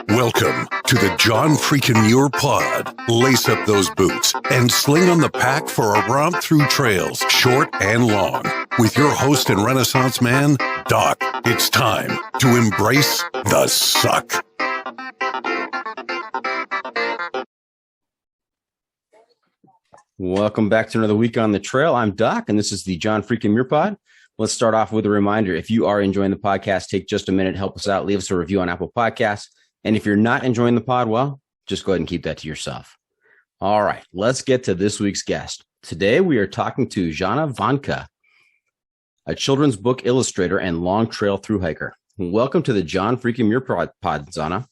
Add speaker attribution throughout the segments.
Speaker 1: Welcome to the John Freakin' Muir Pod. Lace up those boots and sling on the pack for a romp through trails, short and long. With your host and Renaissance man, Doc. It's time to embrace the suck.
Speaker 2: Welcome back to another week on the trail. I'm Doc, and this is the John Freakin' Muir Pod. Let's start off with a reminder. If you are enjoying the podcast, take just a minute, help us out, leave us a review on Apple Podcasts. And if you're not enjoying the pod, well, just go ahead and keep that to yourself. All right, let's get to this week's guest. Today, we are talking to Sanna Wandke, a children's book illustrator and long trail through hiker. Welcome to the John Freakin' Muir Pod, Sanna.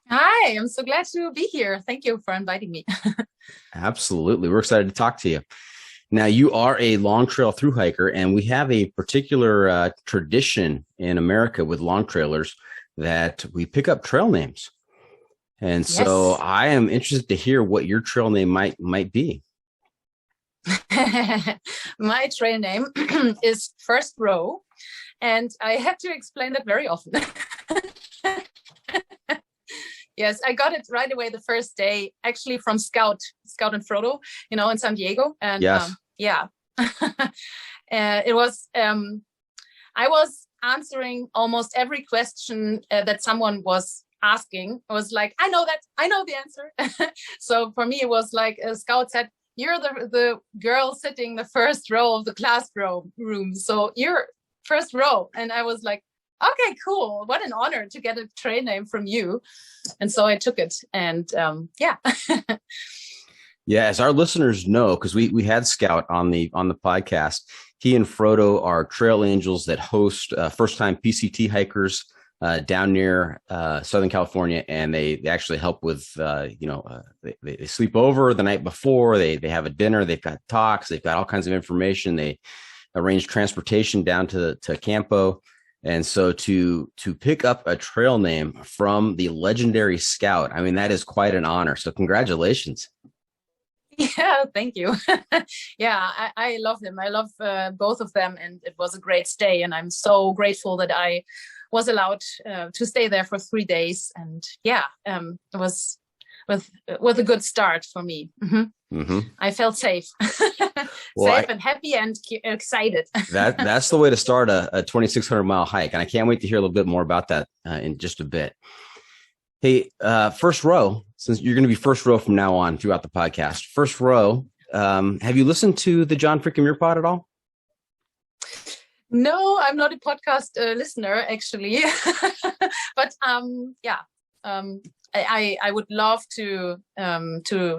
Speaker 3: Hi, I'm so glad to be here. Thank you for inviting me.
Speaker 2: Absolutely. We're excited to talk to you. Now, you are a long trail through hiker, and we have a particular tradition in America with long trailers that we pick up trail names. And so I am interested to hear what your trail name might be.
Speaker 3: My trail name is First Row, and I have to explain that very often. Yes, I got it right away the first day, actually from Scout and Frodo, in San Diego. And
Speaker 2: yes.
Speaker 3: It was, I was answering almost every question that someone was asking. I was like, I know the answer. So for me, it was like a Scout said, you're the girl sitting the first row of the classroom, so you're first row. And I was like, okay, cool. What an honor to get a trail name from you. And so I took it. And yeah, as our listeners know, because we had Scout on the podcast, he and Frodo are trail angels that host first-time PCT hikers down near Southern California, and they actually help with they sleep over the night before. They have a dinner. They've got talks. They've got all kinds of information. They arrange transportation down to Campo. And so to pick up a trail name from the legendary Scout, I mean, that is quite an honor. So congratulations. Yeah, thank you. Yeah, I love them. I love both of them. And it was a great stay. And I'm so grateful that I was allowed to stay there for 3 days. And yeah, it was with a good start for me. Mm-hmm. Mm-hmm. I felt safe. Safe and happy and excited.
Speaker 2: That's the way to start a 2,600 mile hike. And I can't wait to hear a little bit more about that in just a bit. Hey, First Row, since you're going to be first row from now on throughout the podcast, First Row, have you listened to the John Freakin' Muir Pod at all?
Speaker 3: No, I'm not a podcast listener, actually. But I would love to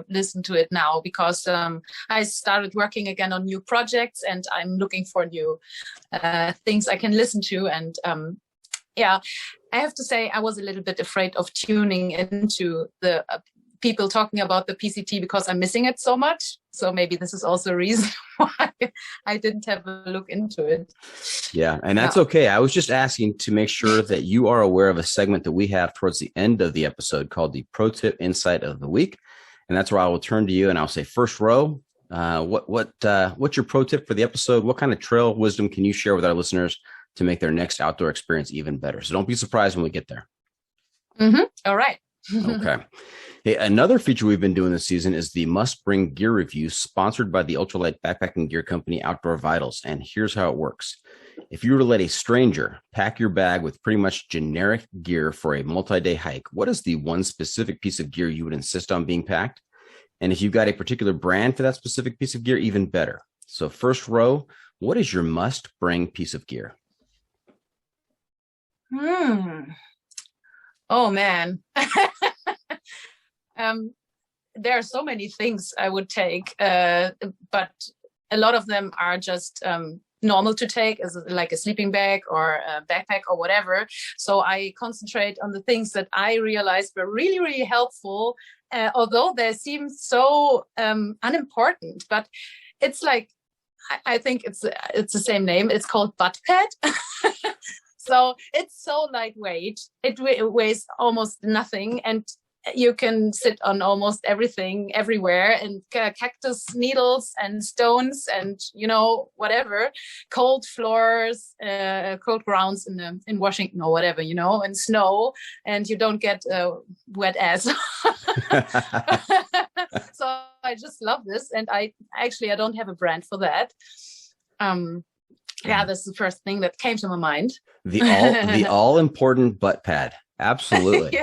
Speaker 3: listen to it now, because I started working again on new projects, and I'm looking for new things I can listen to. And I have to say I was a little bit afraid of tuning into the people talking about the PCT because I'm missing it so much. So maybe this is also a reason why I didn't have a look into it.
Speaker 2: Yeah, and that's okay. I was just asking to make sure that you are aware of a segment that we have towards the end of the episode called the Pro Tip Insight of the Week. And that's where I will turn to you and I'll say, First Row, what's your pro tip for the episode? What kind of trail wisdom can you share with our listeners to make their next outdoor experience even better? So don't be surprised when we get there.
Speaker 3: Mm-hmm. All right.
Speaker 2: Okay. Hey, another feature we've been doing this season is the Must Bring Gear Review, sponsored by the ultralight backpacking gear company Outdoor Vitals. And here's how it works. If you were to let a stranger pack your bag with pretty much generic gear for a multi-day hike, what is the one specific piece of gear you would insist on being packed? And if you've got a particular brand for that specific piece of gear, even better. So First Row, what is your must bring piece of gear?
Speaker 3: Oh, man. There are so many things I would take, but a lot of them are just normal to take, as like a sleeping bag or a backpack or whatever. So I concentrate on the things that I realized were really, really helpful, although they seem so unimportant. But it's like, I think it's the same name. It's called butt pad. So it's so lightweight. It weighs almost nothing. And
Speaker 4: you can sit on almost everything, everywhere, and cactus needles and stones and, whatever, cold floors, cold grounds in Washington or whatever, and snow, and you don't get wet ass. So I just love this. And I don't have a brand for that. That's the first thing that came to my mind.
Speaker 3: The all important butt pad. Absolutely.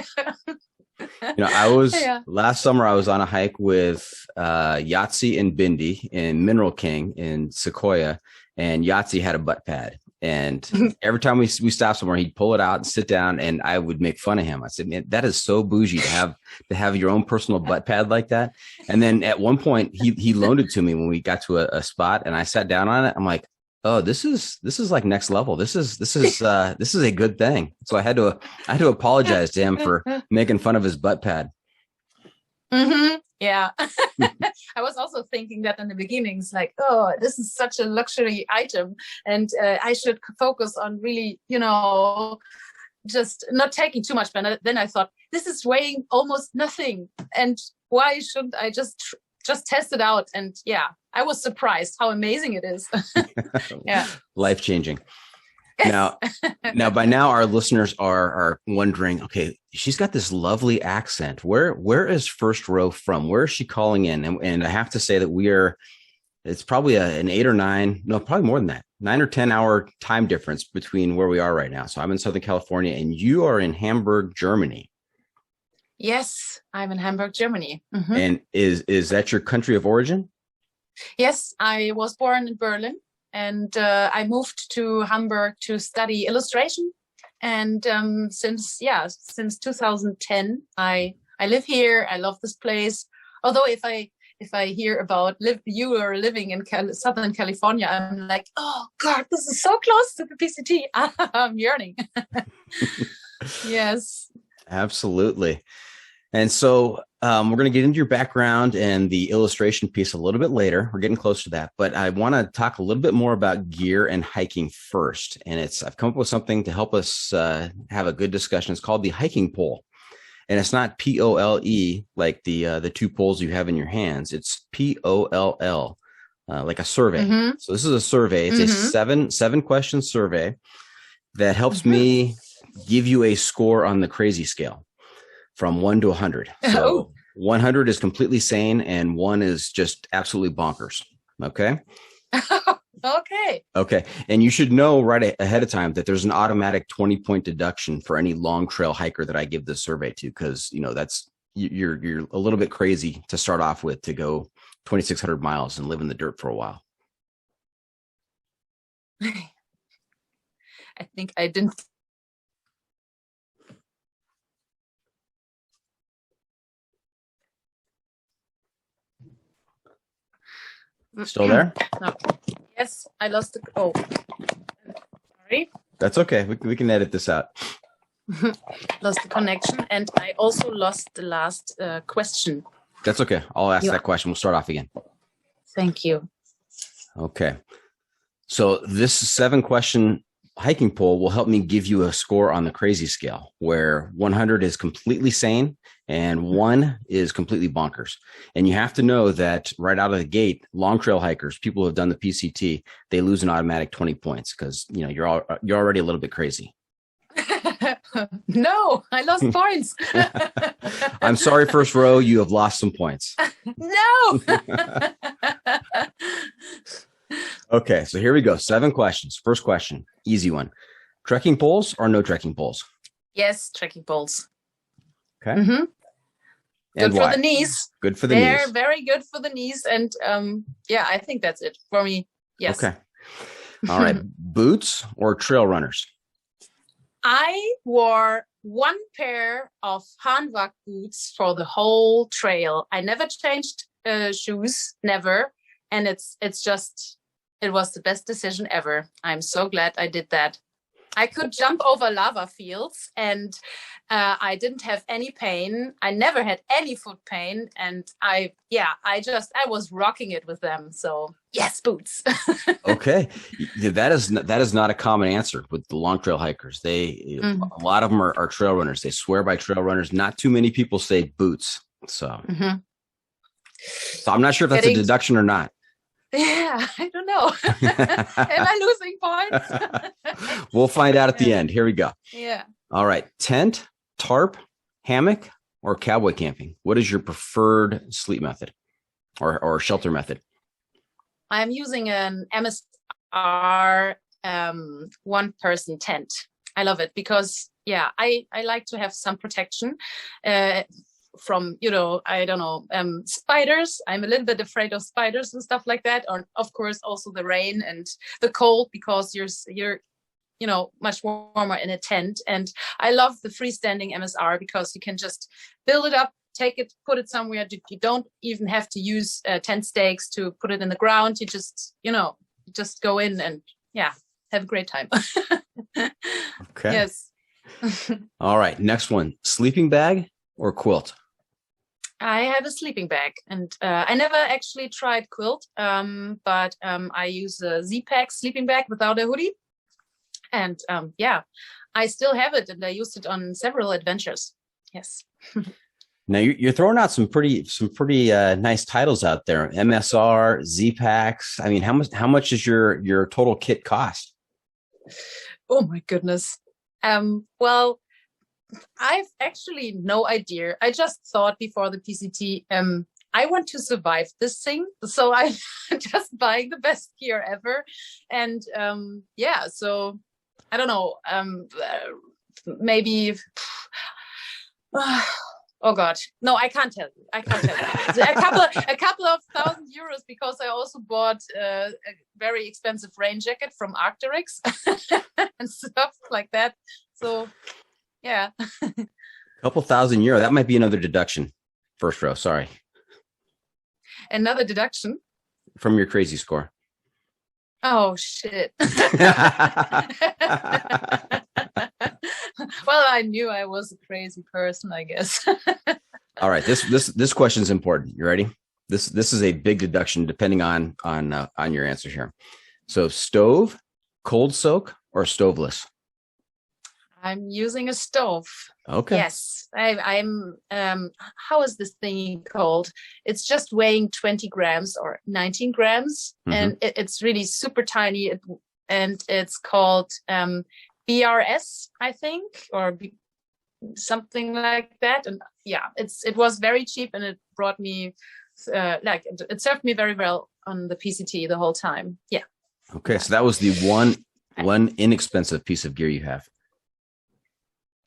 Speaker 3: Last summer I was on a hike with Yahtzee and Bindi in Mineral King in Sequoia, and Yahtzee had a butt pad. And every time we stopped somewhere, he'd pull it out and sit down, and I would make fun of him. I said, "Man, that is so bougie to have your own personal butt pad like that." And then at one point, he loaned it to me when we got to a spot, and I sat down on it. I'm like, "Oh, this is like next level. This is a good thing." So I had to apologize to him for making fun of his butt pad.
Speaker 4: Mm-hmm. Yeah. I was also thinking that in the beginning, it's like, oh, this is such a luxury item, and I should focus on really, just not taking too much. But then I thought, this is weighing almost nothing, and why shouldn't I just test it out? And I was surprised how amazing it is. Yeah,
Speaker 3: life-changing. Now, by now, our listeners are wondering, okay, she's got this lovely accent. Where is First Row from? Where is she calling in? And I have to say that it's probably an 8 or 9, no, probably more than that, 9 or 10 hour time difference between where we are right now. So I'm in Southern California, and you are in Hamburg, Germany.
Speaker 4: Yes, I'm in Hamburg, Germany. Mm-hmm.
Speaker 3: And is that your country of origin?
Speaker 4: Yes, I was born in Berlin. And I moved to Hamburg to study illustration. And since 2010, I live here. I love this place. Although if I hear about you are living in Southern California, I'm like, oh God, this is so close to the PCT. I'm yearning. Yes,
Speaker 3: absolutely. And so we're going to get into your background and the illustration piece a little bit later. We're getting close to that, but I want to talk a little bit more about gear and hiking first. And I've come up with something to help us have a good discussion. It's called the hiking pole, and it's not POLE like the two poles you have in your hands. It's POLL, like a survey. Mm-hmm. So this is a survey. It's a seven question survey that helps me give you a score on the crazy scale. From 1 to 100. So 100 is completely sane, and 1 is just absolutely bonkers. Okay. Okay. And you should know right ahead of time that there's an automatic 20-point deduction for any long trail hiker that I give this survey to, because that's you're a little bit crazy to start off with to go 2,600 miles and live in the dirt for a while.
Speaker 4: I think I didn't.
Speaker 3: Still there?
Speaker 4: No. Yes, I lost the. Oh, sorry.
Speaker 3: That's okay. We can edit this out.
Speaker 4: Lost the connection, and I also lost the last question.
Speaker 3: That's okay. I'll ask that question. We'll start off again.
Speaker 4: Thank you.
Speaker 3: Okay. So this 7-question hiking poll will help me give you a score on the crazy scale, where 100 is completely sane and 1 is completely bonkers. And you have to know that right out of the gate, long trail hikers, people who have done the PCT, they lose an automatic 20 points because you're already a little bit crazy.
Speaker 4: No, I lost points.
Speaker 3: I'm sorry, First Row, you have lost some points.
Speaker 4: No.
Speaker 3: Okay, so here we go. 7 questions. First question, easy one. Trekking poles or no trekking poles?
Speaker 4: Yes, trekking poles.
Speaker 3: Okay.
Speaker 4: Mm-hmm. Good for
Speaker 3: why?
Speaker 4: the knees.
Speaker 3: Good for the knees.
Speaker 4: They're very good for the knees. And I think that's it for me. Yes.
Speaker 3: Okay. All right. Boots or trail runners?
Speaker 4: I wore 1 pair of handbag boots for the whole trail. I never changed shoes, never. And it was the best decision ever. I'm so glad I did that. I could jump over lava fields, and I didn't have any pain. I never had any foot pain, and I was rocking it with them. So yes, boots.
Speaker 3: Okay, that is not a common answer with the long trail hikers. A lot of them are trail runners. They swear by trail runners. Not too many people say boots. So, so I'm not sure if that's a deduction or not.
Speaker 4: Yeah, I don't know. Am I losing points?
Speaker 3: We'll find out at the end. Here we go.
Speaker 4: Yeah.
Speaker 3: All right. Tent, tarp, hammock, or cowboy camping? What is your preferred sleep method or shelter method?
Speaker 4: I'm using an MSR one-person tent. I love it because, I like to have some protection from, I don't know, spiders. I'm a little bit afraid of spiders and stuff like that. Or of course, also the rain and the cold, because you're much warmer in a tent. And I love the freestanding MSR because you can just build it up, take it, put it somewhere. You don't even have to use tent stakes to put it in the ground. You just, just go in and have a great time.
Speaker 3: Okay.
Speaker 4: Yes.
Speaker 3: All right. Next one, sleeping bag or quilt?
Speaker 4: I have a sleeping bag, and I never actually tried Quilt, but I use a Z-Pack sleeping bag without a hoodie. And I still have it, and I used it on several adventures. Yes.
Speaker 3: Now you're throwing out some pretty nice titles out there. MSR, Z-Packs. I mean, how much does your total kit cost?
Speaker 4: Oh my goodness. Well, I've actually no idea. I just thought before the PCT, I want to survive this thing. So I'm just buying the best gear ever. And so I don't know, maybe, oh God, no, I can't tell you. A couple of €1,000 because I also bought a very expensive rain jacket from Arc'teryx and stuff like that. So yeah.
Speaker 3: A couple €1,000. That might be another deduction. First row. Sorry.
Speaker 4: Another deduction
Speaker 3: from your crazy score.
Speaker 4: Oh shit. Well, I knew I was a crazy person, I guess.
Speaker 3: All right. This question is important. You ready? This is a big deduction depending on your answer here. So stove, cold soak, or stoveless?
Speaker 4: I'm using a stove.
Speaker 3: Okay.
Speaker 4: Yes, I'm. How is this thing called? It's just weighing 20 grams or 19 grams, and it's really super tiny. And it's called BRS, I think, or something like that. And it was very cheap, and it brought me it served me very well on the PCT the whole time. Yeah.
Speaker 3: Okay, so that was the one inexpensive piece of gear you have.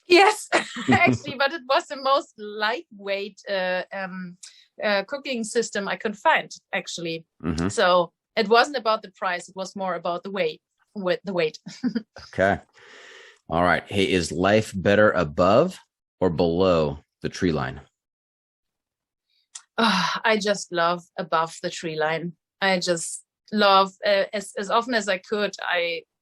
Speaker 4: Yes, actually, but it was the most lightweight cooking system I could find, actually. So it wasn't about the price; it was more about the weight.
Speaker 3: Okay. All right. Hey, is life better above or below the tree line?
Speaker 4: I just love above the tree line. I just love as often as I could.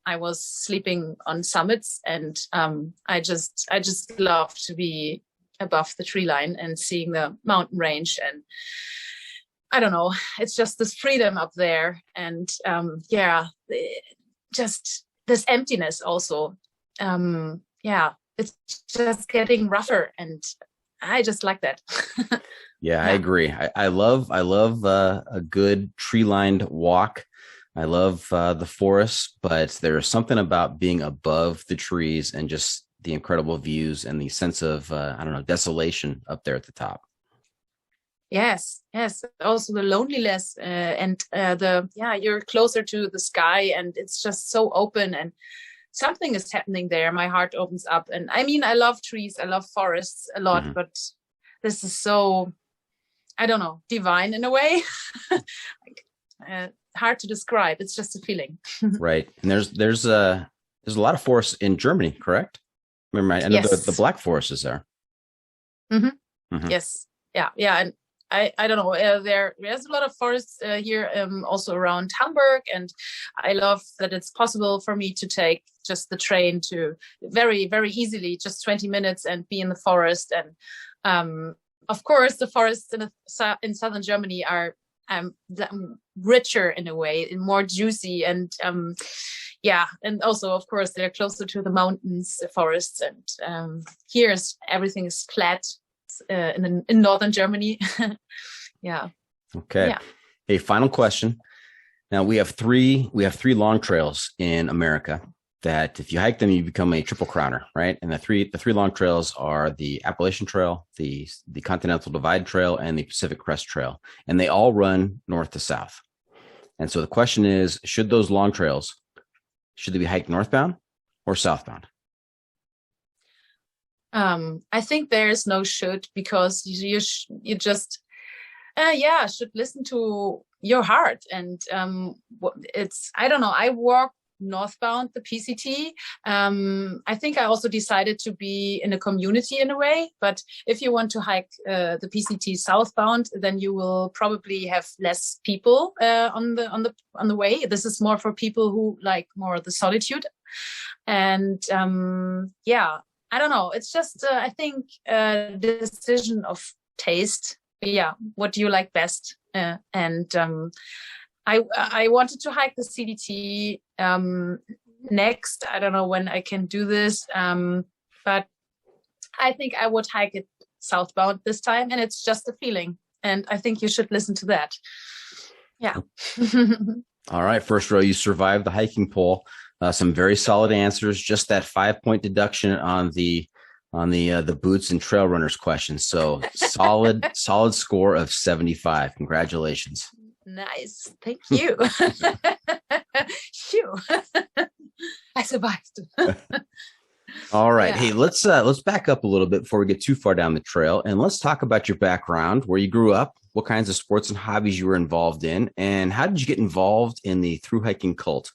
Speaker 4: I was sleeping on summits, and I just love to be above the tree line and seeing the mountain range. And I don't know, it's just this freedom up there, and just this emptiness also. It's just getting rougher, and I just like that.
Speaker 3: Yeah, I agree. I love a good tree-lined walk. I love the forest, but there's something about being above the trees and just the incredible views and the sense of, desolation up there at the top.
Speaker 4: Yes. Also the loneliness and you're closer to the sky, and it's just so open, and something is happening there. My heart opens up. And I mean, I love trees. I love forests a lot, but this is so, I don't know, divine in a way. Hard to describe. It's just a feeling.
Speaker 3: Right. And there's a lot of forests in Germany, correct? Remember, I know the Black Forest is there.
Speaker 4: Yes. Yeah. And I don't know. There's a lot of forests here, also around Hamburg, and I love that it's possible for me to take just the train to very, very easily, just 20 minutes, and be in the forest. And of course, the forests in southern Germany are richer in a way, and more juicy, and and also, of course, they're closer to the mountains, the forests, and everything is flat. In northern Germany. Yeah.
Speaker 2: Okay. Yeah. Hey, final question. Now we have three long trails in America that if you hike them, you become a triple crowner, right? And the three long trails are the Appalachian Trail, the Continental Divide Trail, and the Pacific Crest Trail. And they all run north to south. And so the question is, should those long trails, should they be hiked northbound or southbound?
Speaker 4: I think there's no should, because you just should listen to your heart. And I don't know, I walk northbound the PCT. I think I also decided to be in a community in a way, but if you want to hike the PCT southbound, then you will probably have less people on the way. This is more for people who like more the solitude. And I don't know. It's just, I think, a decision of taste. Yeah. What do you like best? And I wanted to hike the CDT next. I don't know when I can do this. But I think I would hike it southbound this time. And it's just a feeling. And I think you should listen to that. Yeah.
Speaker 2: All right. First row, you survived the hiking poll. Some very solid answers. Just that 5-point deduction on the boots and trail runners question. So solid score of 75. Congratulations.
Speaker 4: Nice. Thank you. Phew. I survived.
Speaker 2: All right. Yeah. Hey, let's back up a little bit before we get too far down the trail, and let's talk about your background, where you grew up, what kinds of sports and hobbies you were involved in, and how did you get involved in the thru hiking cult?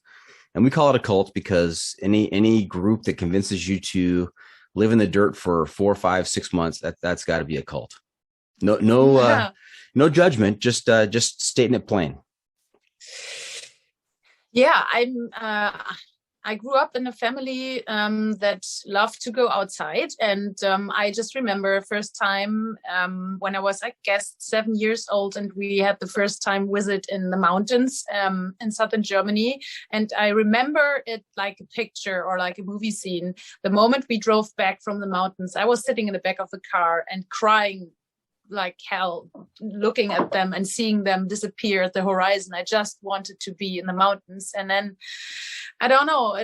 Speaker 2: And we call it a cult because any group that convinces you to live in the dirt for 4, 5, 6 months, that's got to be a cult. No judgment, just stating it plain.
Speaker 4: Yeah, I grew up in a family that loved to go outside. And I just remember first time when I was, I guess, 7 years old, and we had the first time visit in the mountains in southern Germany. And I remember it like a picture or like a movie scene. The moment we drove back from the mountains, I was sitting in the back of the car and crying like hell, looking at them and seeing them disappear at the horizon. I just wanted to be in the mountains. And then I don't know,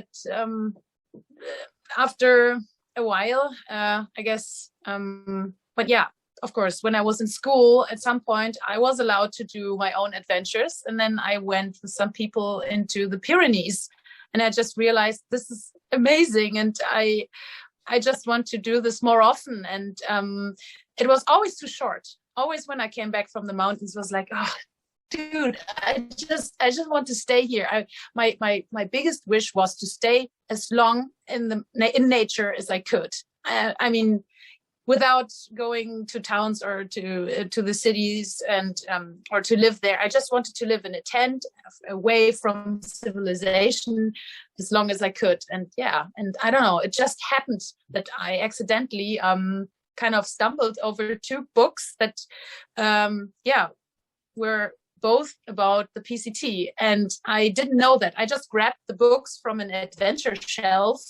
Speaker 4: after a while, I guess, but yeah, of course, when I was in school, at some point I was allowed to do my own adventures. And then I went with some people into the Pyrenees, and I just realized this is amazing. And I just want to do this more often. And it was always too short. Always when I came back from the mountains was like, oh, dude, I just want to stay here. My biggest wish was to stay as long in nature as I could. I mean, without going to towns or to the cities and or to live there. I just wanted to live in a tent away from civilization as long as I could. And yeah, and I don't know, it just happened that I accidentally kind of stumbled over 2 books that were both about the PCT, and I didn't know that. I just grabbed the books from an adventure shelf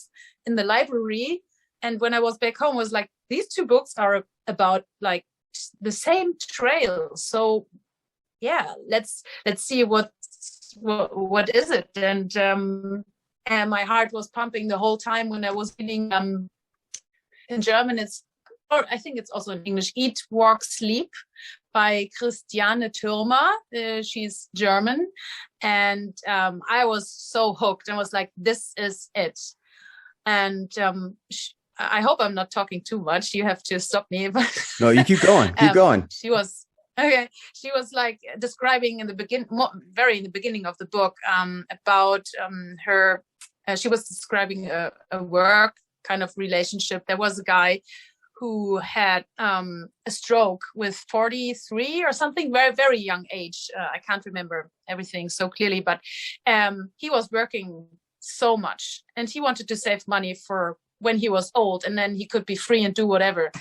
Speaker 4: in the library, and when I was back home, I was like, these 2 books are about like the same trail. So yeah, let's see what is it. And my heart was pumping the whole time when I was reading. In German, or I think it's also in English, Eat, Walk, Sleep by Christiane Thürmer. She's German. And I was so hooked and was like, this is it. And I hope I'm not talking too much. You have to stop me.
Speaker 2: No, you keep going. Keep going.
Speaker 4: She was like describing in the beginning of the book about her. She was describing a work kind of relationship. There was a guy who had a stroke with 43 or something, very, very young age. I can't remember everything so clearly, but he was working so much and he wanted to save money for when he was old and then he could be free and do whatever.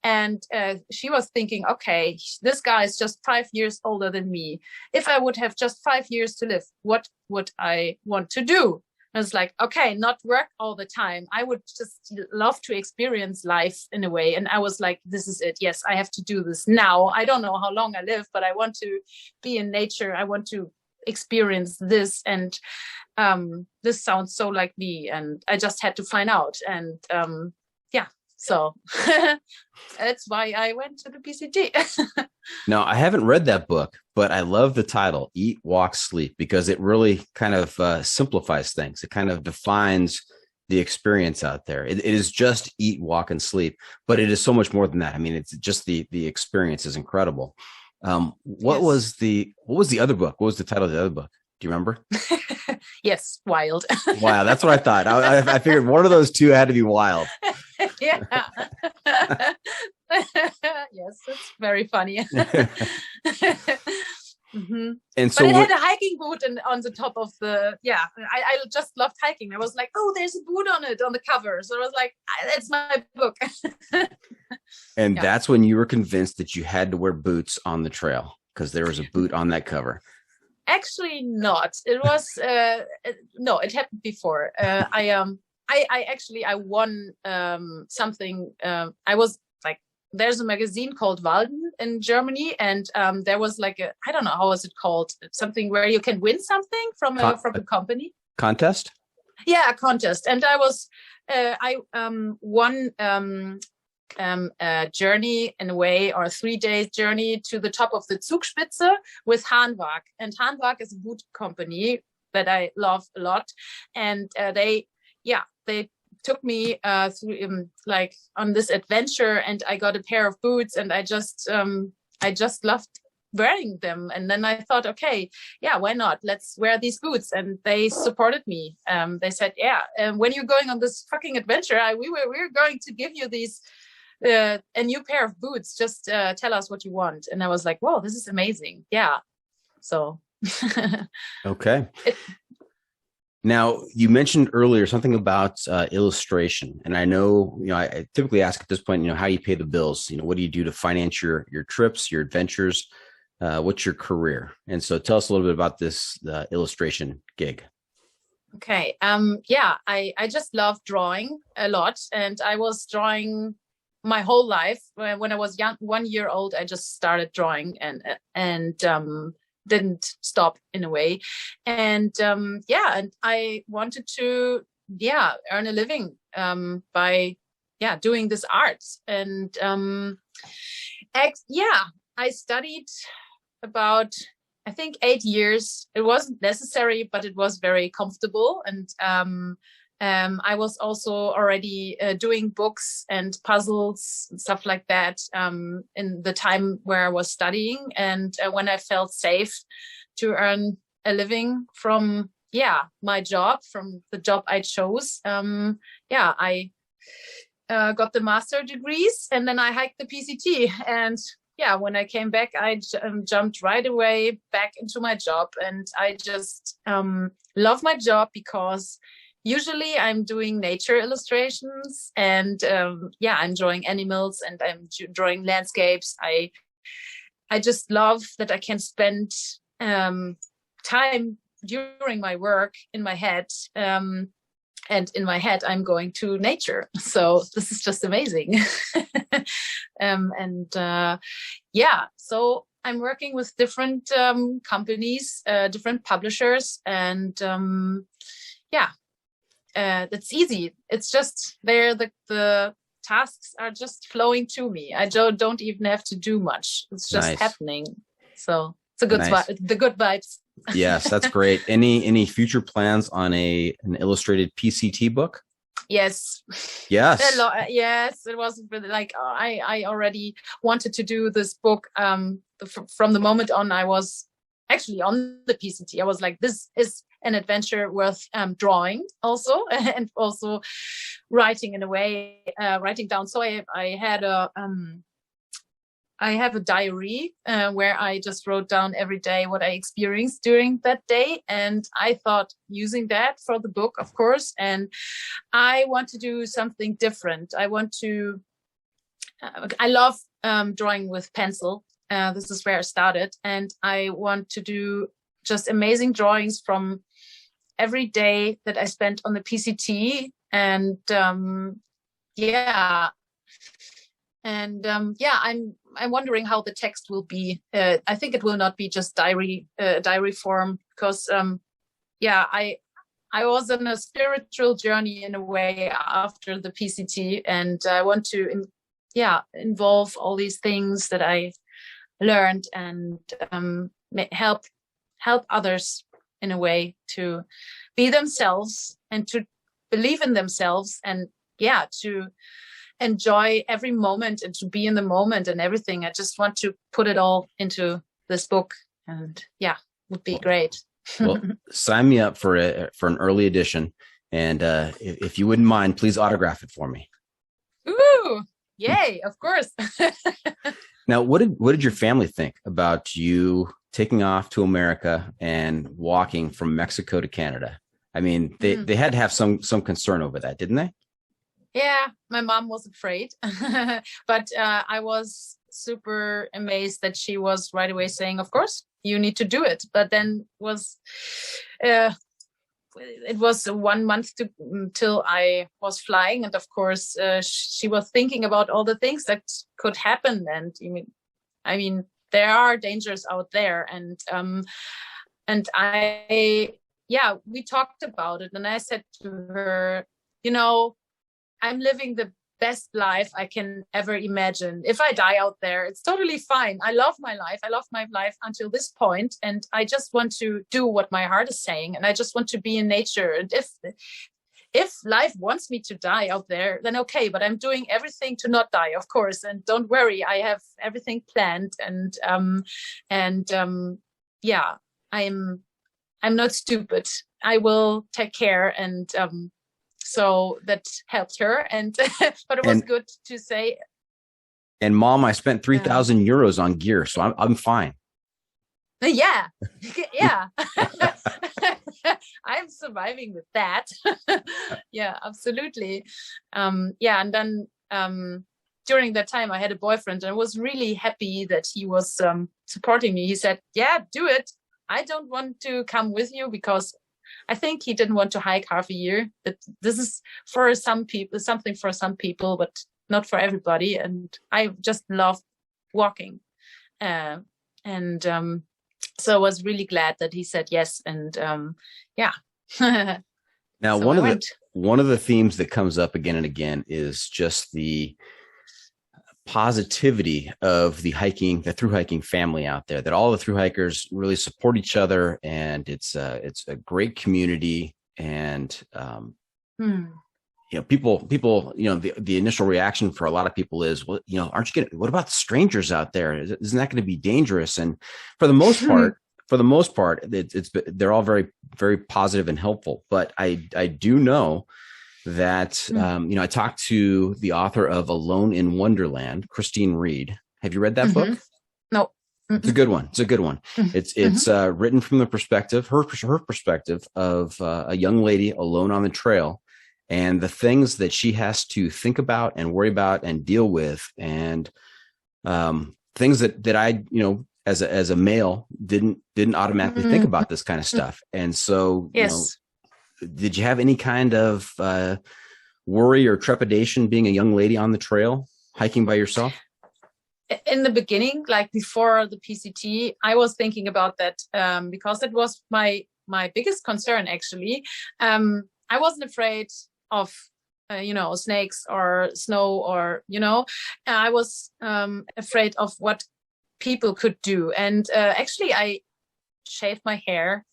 Speaker 4: And she was thinking, okay, this guy is just 5 years older than me. If I would have just 5 years to live, what would I want to do? I was like, okay, not work all the time. I would just love to experience life in a way. And I was like, this is it. Yes, I have to do this now. I don't know how long I live, but I want to be in nature. I want to experience this. And this sounds so like me. And I just had to find out. And yeah, so that's why I went to the PCT.
Speaker 2: Now, I haven't read that book, but I love the title, Eat, Walk, Sleep, because it really kind of simplifies things. It kind of defines the experience out there. It is just eat, walk, and sleep, but it is so much more than that. I mean, it's just the experience is incredible. What was the other book? What was the title of the other book? Do you remember?
Speaker 4: Yes, Wild.
Speaker 2: Wow, that's what I thought. I figured one of those two had to be Wild.
Speaker 4: Yeah. Yes, it's very funny. Mm-hmm.
Speaker 2: And so,
Speaker 4: but it had a hiking boot on the top of the. Yeah, I just loved hiking. I was like, oh, there's a boot on it on the cover. So I was like, that's my book.
Speaker 2: And that's when you were convinced that you had to wear boots on the trail because there was a boot on that cover.
Speaker 4: Actually, not. It was no. It happened before. I won something. I was like, there's a magazine called Walden in Germany, and there was like I don't know how was it called, something where you can win something from a company.
Speaker 2: Contest?
Speaker 4: Yeah, a contest, and I won a journey in a way, or a 3-day journey to the top of the Zugspitze with Hanwag, and Hanwag is a boot company that I love a lot, and they took me through like on this adventure, and I got a pair of boots, and I just loved wearing them. And then I thought, okay, yeah, why not? Let's wear these boots. And they supported me. They said, yeah, when you're going on this fucking adventure, we're going to give you these a new pair of boots. Just tell us what you want. And I was like, whoa, this is amazing. Yeah. So
Speaker 2: okay. Now, you mentioned earlier something about illustration, and I know, I typically ask at this point, how you pay the bills. What do you do to finance your trips, your adventures? What's your career? And so, tell us a little bit about this illustration gig.
Speaker 4: Okay. I just love drawing a lot, and I was drawing my whole life. When I was young, 1 year old, I just started drawing and didn't stop in a way. And and I wanted to earn a living by doing this art. And I studied about, I think, 8 years. It wasn't necessary, but it was very comfortable. And I was also already doing books and puzzles and stuff like that in the time where I was studying. And when I felt safe to earn a living from, my job, from the job I chose, I got the master degrees, and then I hiked the PCT. And when I came back, I jumped right away back into my job. And I just love my job because usually I'm doing nature illustrations, and I'm drawing animals, and I'm drawing landscapes. I just love that I can spend time during my work in my head, and in my head I'm going to nature. So this is just amazing. So I'm working with different companies, different publishers, and it's easy. It's just the tasks are just flowing to me. I don't even have to do much. It's just happening. So it's a good the good vibes.
Speaker 2: Yes, that's great. Any future plans on an illustrated PCT book?
Speaker 4: Yes.
Speaker 2: Yes.
Speaker 4: Yes. It was really like I already wanted to do this book from the moment on I was actually on the PCT. I was like, this is an adventure worth drawing also, and also writing in a way, writing down. So I have a diary where I just wrote down every day what I experienced during that day. And I thought using that for the book, of course. And I want to do something different. I love drawing with pencil. This is where I started. And I want to do just amazing drawings from every day that I spent on the PCT. And I'm wondering how the text will be. I think it will not be just diary form, because I was on a spiritual journey in a way after the PCT, and I want to involve all these things that I learned and help others in a way to be themselves and to believe in themselves, and to enjoy every moment and to be in the moment and everything. I just want to put it all into this book, and would be great.
Speaker 2: Well, sign me up for an early edition, and if you wouldn't mind, please autograph it for me.
Speaker 4: Ooh, yay! Of course.
Speaker 2: Now, what did your family think about you taking off to America and walking from Mexico to Canada? I mean, they had to have some concern over that, didn't they?
Speaker 4: Yeah, my mom was afraid, but I was super amazed that she was right away saying, of course, you need to do it. But then it was 1 month till I was flying. And of course, she was thinking about all the things that could happen. And I mean, there are dangers out there. And we talked about it. And I said to her, I'm living the best life I can ever imagine. If I die out there, it's totally fine. I love my life. I love my life until this point, and I just want to do what my heart is saying, and I just want to be in nature. And if life wants me to die out there, then okay, but I'm doing everything to not die, of course. And don't worry, I have everything planned, and I'm not stupid. I will take care. And so that helped her, and but it was good to say.
Speaker 2: And Mom, I spent 3,000 euros on gear, so I'm fine.
Speaker 4: Yeah. I'm surviving with that. Yeah, absolutely. And then during that time, I had a boyfriend, and I was really happy that he was supporting me. He said, "Yeah, do it. I don't want to come with you because." I think he didn't want to hike half a year. But this is for some people, something for some people, but not for everybody. And I just love walking, so I was really glad that he said yes. And
Speaker 2: Now,
Speaker 4: so
Speaker 2: one of the themes that comes up again and again is just the positivity of the through hiking family out there, that all the through hikers really support each other, and it's a great community. And people, the initial reaction for a lot of people is, well, aren't you what about the strangers out there? Isn't that going to be dangerous? And for the most part, they're all very, very positive and helpful. But I do know that, I talked to the author of Alone in Wonderland, Christine Reed. Have you read that book?
Speaker 4: No.
Speaker 2: It's a good one. It's written from the perspective, her perspective of a young lady alone on the trail, and the things that she has to think about and worry about and deal with, and things that I, as a male, didn't automatically think about this kind of stuff. And so,
Speaker 4: yes.
Speaker 2: Did you have any kind of worry or trepidation being a young lady on the trail, hiking by yourself?
Speaker 4: In the beginning, like before the PCT, I was thinking about that because it was my biggest concern, actually. I wasn't afraid of, snakes or snow or, I was afraid of what people could do. And actually, I shaved my hair,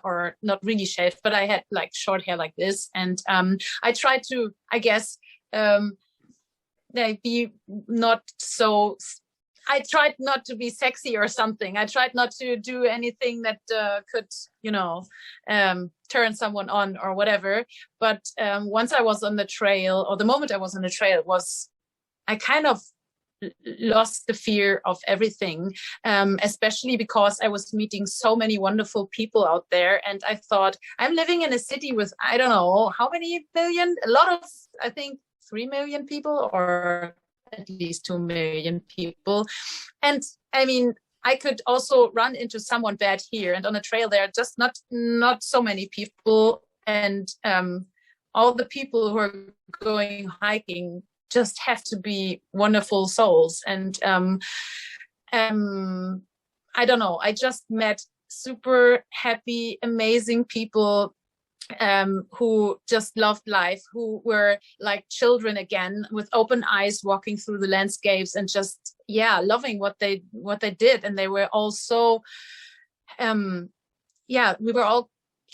Speaker 4: or not really shaved, but I had like short hair like this. And I tried to, I guess, be not so, I tried not to be sexy or something. I tried not to do anything that could, turn someone on or whatever. But once I was on the trail, or the moment I was on the trail, I kind of lost the fear of everything, especially because I was meeting so many wonderful people out there. And I thought, I'm living in a city with, I don't know, how many million? A lot of, I think, 3 million people, or at least 2 million people. And I mean, I could also run into someone bad here. And on a trail, there are just not so many people. And all the people who are going hiking just have to be wonderful souls. And I don't know, I just met super happy, amazing people who just loved life, who were like children again, with open eyes, walking through the landscapes and just, loving what they did. And they were all so, we were all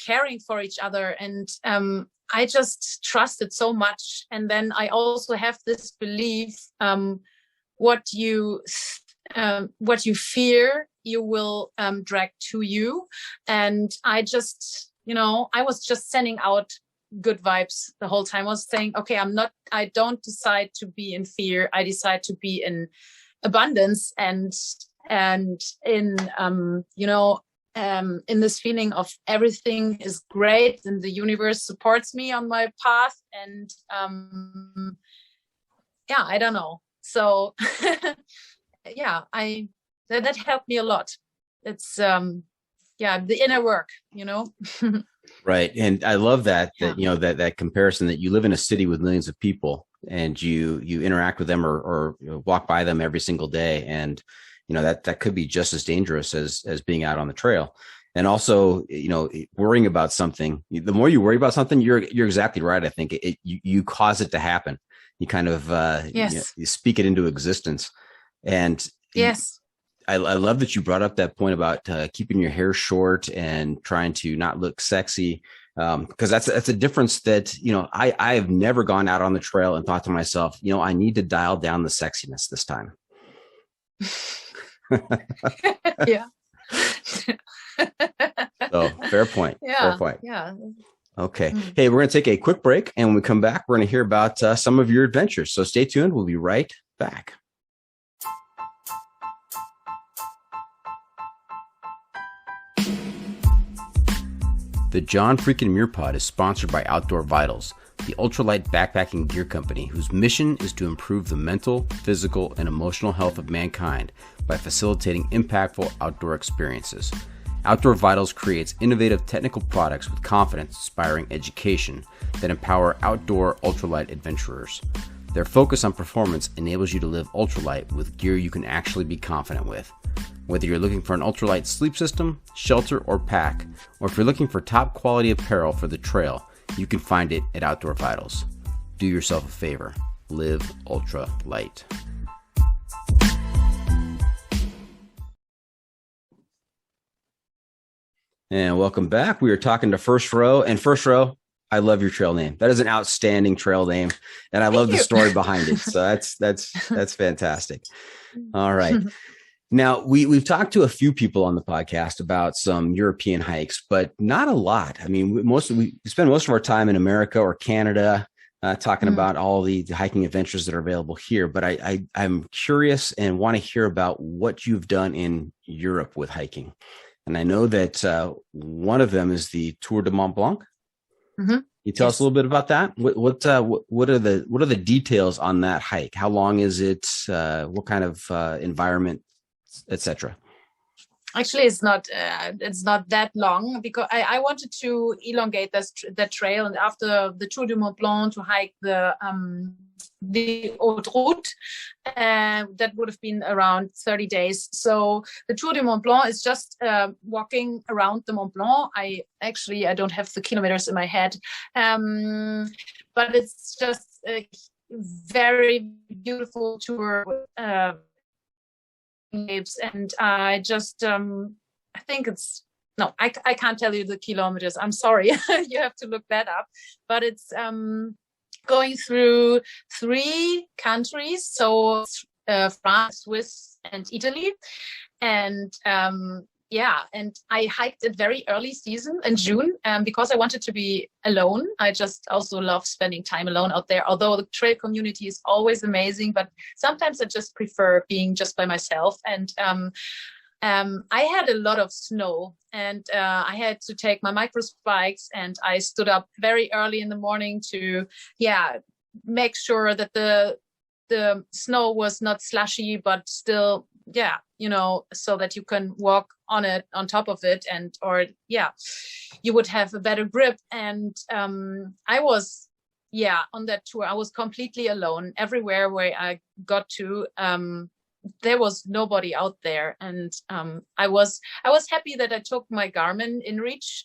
Speaker 4: caring for each other. And I just trusted so much. And then I also have this belief, what you fear, you will drag to you. And I just, I was just sending out good vibes the whole time. I was saying, okay, I don't decide to be in fear. I decide to be in abundance and in, in this feeling of everything is great and the universe supports me on my path. And I don't know. So that helped me a lot. It's the inner work,
Speaker 2: Right. And I love that that comparison, that you live in a city with millions of people and you interact with them or walk by them every single day. And that could be just as dangerous as being out on the trail. And also, worrying about something, the more you worry about something, you're exactly right. I think you cause it to happen. You kind of, you speak it into existence. And
Speaker 4: yes,
Speaker 2: I love that you brought up that point about keeping your hair short and trying to not look sexy. Because that's a difference that, I have never gone out on the trail and thought to myself, I need to dial down the sexiness this time.
Speaker 4: Yeah.
Speaker 2: So fair point.
Speaker 4: Yeah.
Speaker 2: Fair point.
Speaker 4: Yeah.
Speaker 2: Okay. Hey, we're going to take a quick break, and when we come back, we're going to hear about some of your adventures. So stay tuned. We'll be right back. The John Freakin' Muir Pod is sponsored by Outdoor Vitals, the ultralight backpacking gear company whose mission is to improve the mental, physical, and emotional health of mankind by facilitating impactful outdoor experiences. Outdoor Vitals creates innovative technical products with confidence-inspiring education that empower outdoor ultralight adventurers. Their focus on performance enables you to live ultralight with gear you can actually be confident with. Whether you're looking for an ultralight sleep system, shelter, or pack, or if you're looking for top quality apparel for the trail, you can find it at Outdoor Vitals. Do yourself a favor. Live ultra light. And welcome back. We are talking to First Row. And First Row, I love your trail name. That is an outstanding trail name, and I love the story behind it. So that's fantastic. All right. Now, we've talked to a few people on the podcast about some European hikes, but not a lot. I mean, we spend most of our time in America or Canada talking about all the hiking adventures that are available here. But I'm curious and want to hear about what you've done in Europe with hiking. And I know that one of them is the Tour de Mont Blanc. Mm-hmm. You tell us a little bit about that. What are the details on that hike? How long is it? What kind of environment, etc.?
Speaker 4: Actually, it's not that long, because I wanted to elongate that trail, and after the Tour du Mont Blanc, to hike the Haute Route, that would have been around 30 days. So the Tour du Mont Blanc is just walking around the Mont Blanc. I don't have the kilometers in my head, but it's just a very beautiful tour. And I just I think it's I can't tell you the kilometers, I'm sorry. You have to look that up, but it's going through 3 countries, so France, Swiss, and Italy, and and I hiked it very early season in June because I wanted to be alone. I just also love spending time alone out there, although the trail community is always amazing, but sometimes I just prefer being just by myself. And I had a lot of snow, and I had to take my micro spikes, and I stood up very early in the morning to make sure that the snow was not slushy, but still so that you can walk on it, on top of it, you would have a better grip. And I was on that tour, I was completely alone. Everywhere where I got to, there was nobody out there, and I was happy that I took my Garmin InReach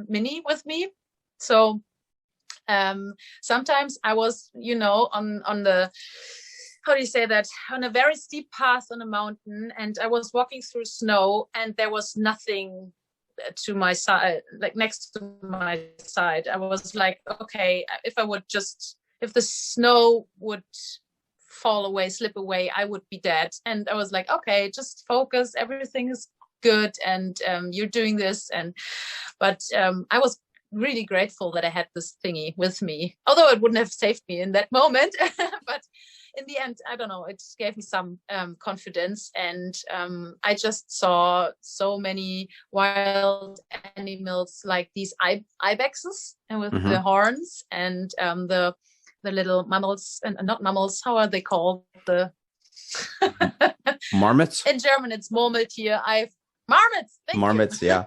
Speaker 4: Mini with me. So sometimes I was on the, how do you say that, on a very steep path on a mountain, and I was walking through snow, and there was nothing to my side, like next to my side. I was like, okay, if the snow would fall away, slip away, I would be dead. And I was like, okay, just focus, everything is good, and you're doing this. But I was really grateful that I had this thingy with me, although it wouldn't have saved me in that moment. But in the end, I don't know, it gave me some confidence, and I just saw so many wild animals, like these ibexes and with the horns, and the little mammals, and not mammals, how are they called? The
Speaker 2: Marmots?
Speaker 4: In German, it's Murmeltier. Marmots.
Speaker 2: Marmots, yeah.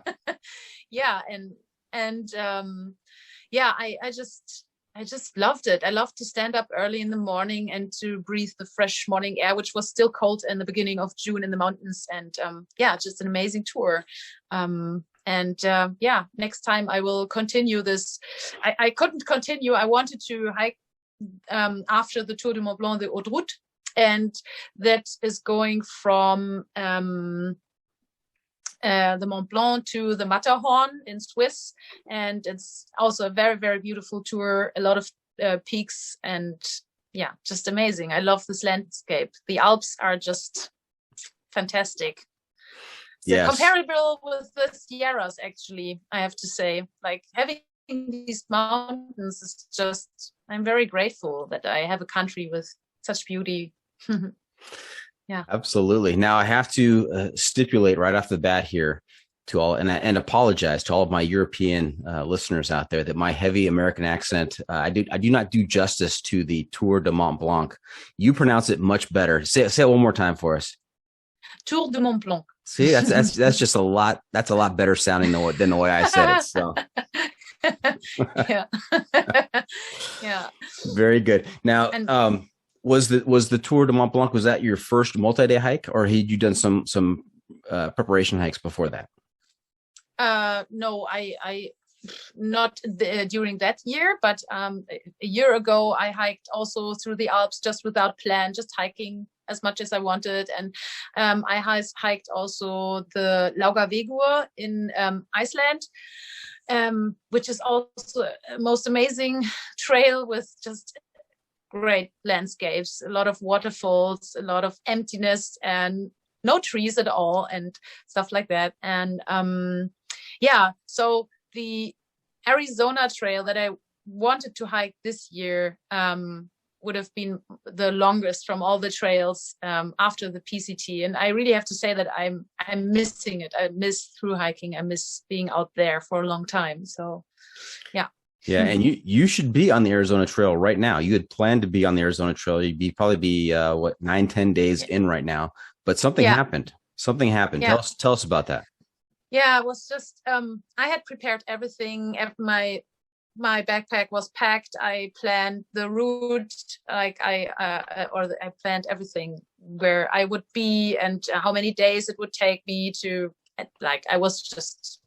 Speaker 4: I just loved it. I loved to stand up early in the morning and to breathe the fresh morning air, which was still cold in the beginning of June in the mountains. And just an amazing tour. Next time I will continue this. I couldn't continue. I wanted to hike after the Tour de Mont Blanc, the Haute Route, and that is going from the Mont Blanc to the Matterhorn in Swiss, and it's also a very, very beautiful tour, a lot of peaks, and just amazing. I love this landscape. The Alps are just fantastic. So comparable with the Sierras, actually, I have to say. Like, having these mountains is just, I'm very grateful that I have a country with such beauty. Yeah,
Speaker 2: absolutely. Now I have to stipulate right off the bat here to all, and apologize to all of my European listeners out there, that my heavy American accent, I do not do justice to the Tour de Mont Blanc. You pronounce it much better. Say it one more time for us.
Speaker 4: Tour de Mont Blanc.
Speaker 2: See, that's just a lot. That's a lot better sounding than the way I said it. So.
Speaker 4: Yeah. Yeah.
Speaker 2: Very good. Now, was the Tour de Mont Blanc, was that your first multi-day hike, or had you done some preparation hikes before that?
Speaker 4: No, I not during that year, but a year ago I hiked also through the Alps just without plan, just hiking as much as I wanted, and I hiked also the Laugavegur in Iceland, which is also a most amazing trail with just great landscapes, a lot of waterfalls, a lot of emptiness, and no trees at all, and stuff like that. And so the Arizona trail that I wanted to hike this year would have been the longest from all the trails after the PCT. And I really have to say that I'm missing it. I miss through hiking. I miss being out there for a long time. So, yeah.
Speaker 2: Yeah, and you should be on the Arizona Trail right now. You had planned to be on the Arizona Trail. You'd probably be 9-10 days in right now. But something happened. Something happened.
Speaker 4: Yeah.
Speaker 2: Tell us about that.
Speaker 4: Yeah, it was just I had prepared everything. My backpack was packed. I planned the route, like I planned everything, where I would be and how many days it would take me to. Like, I was just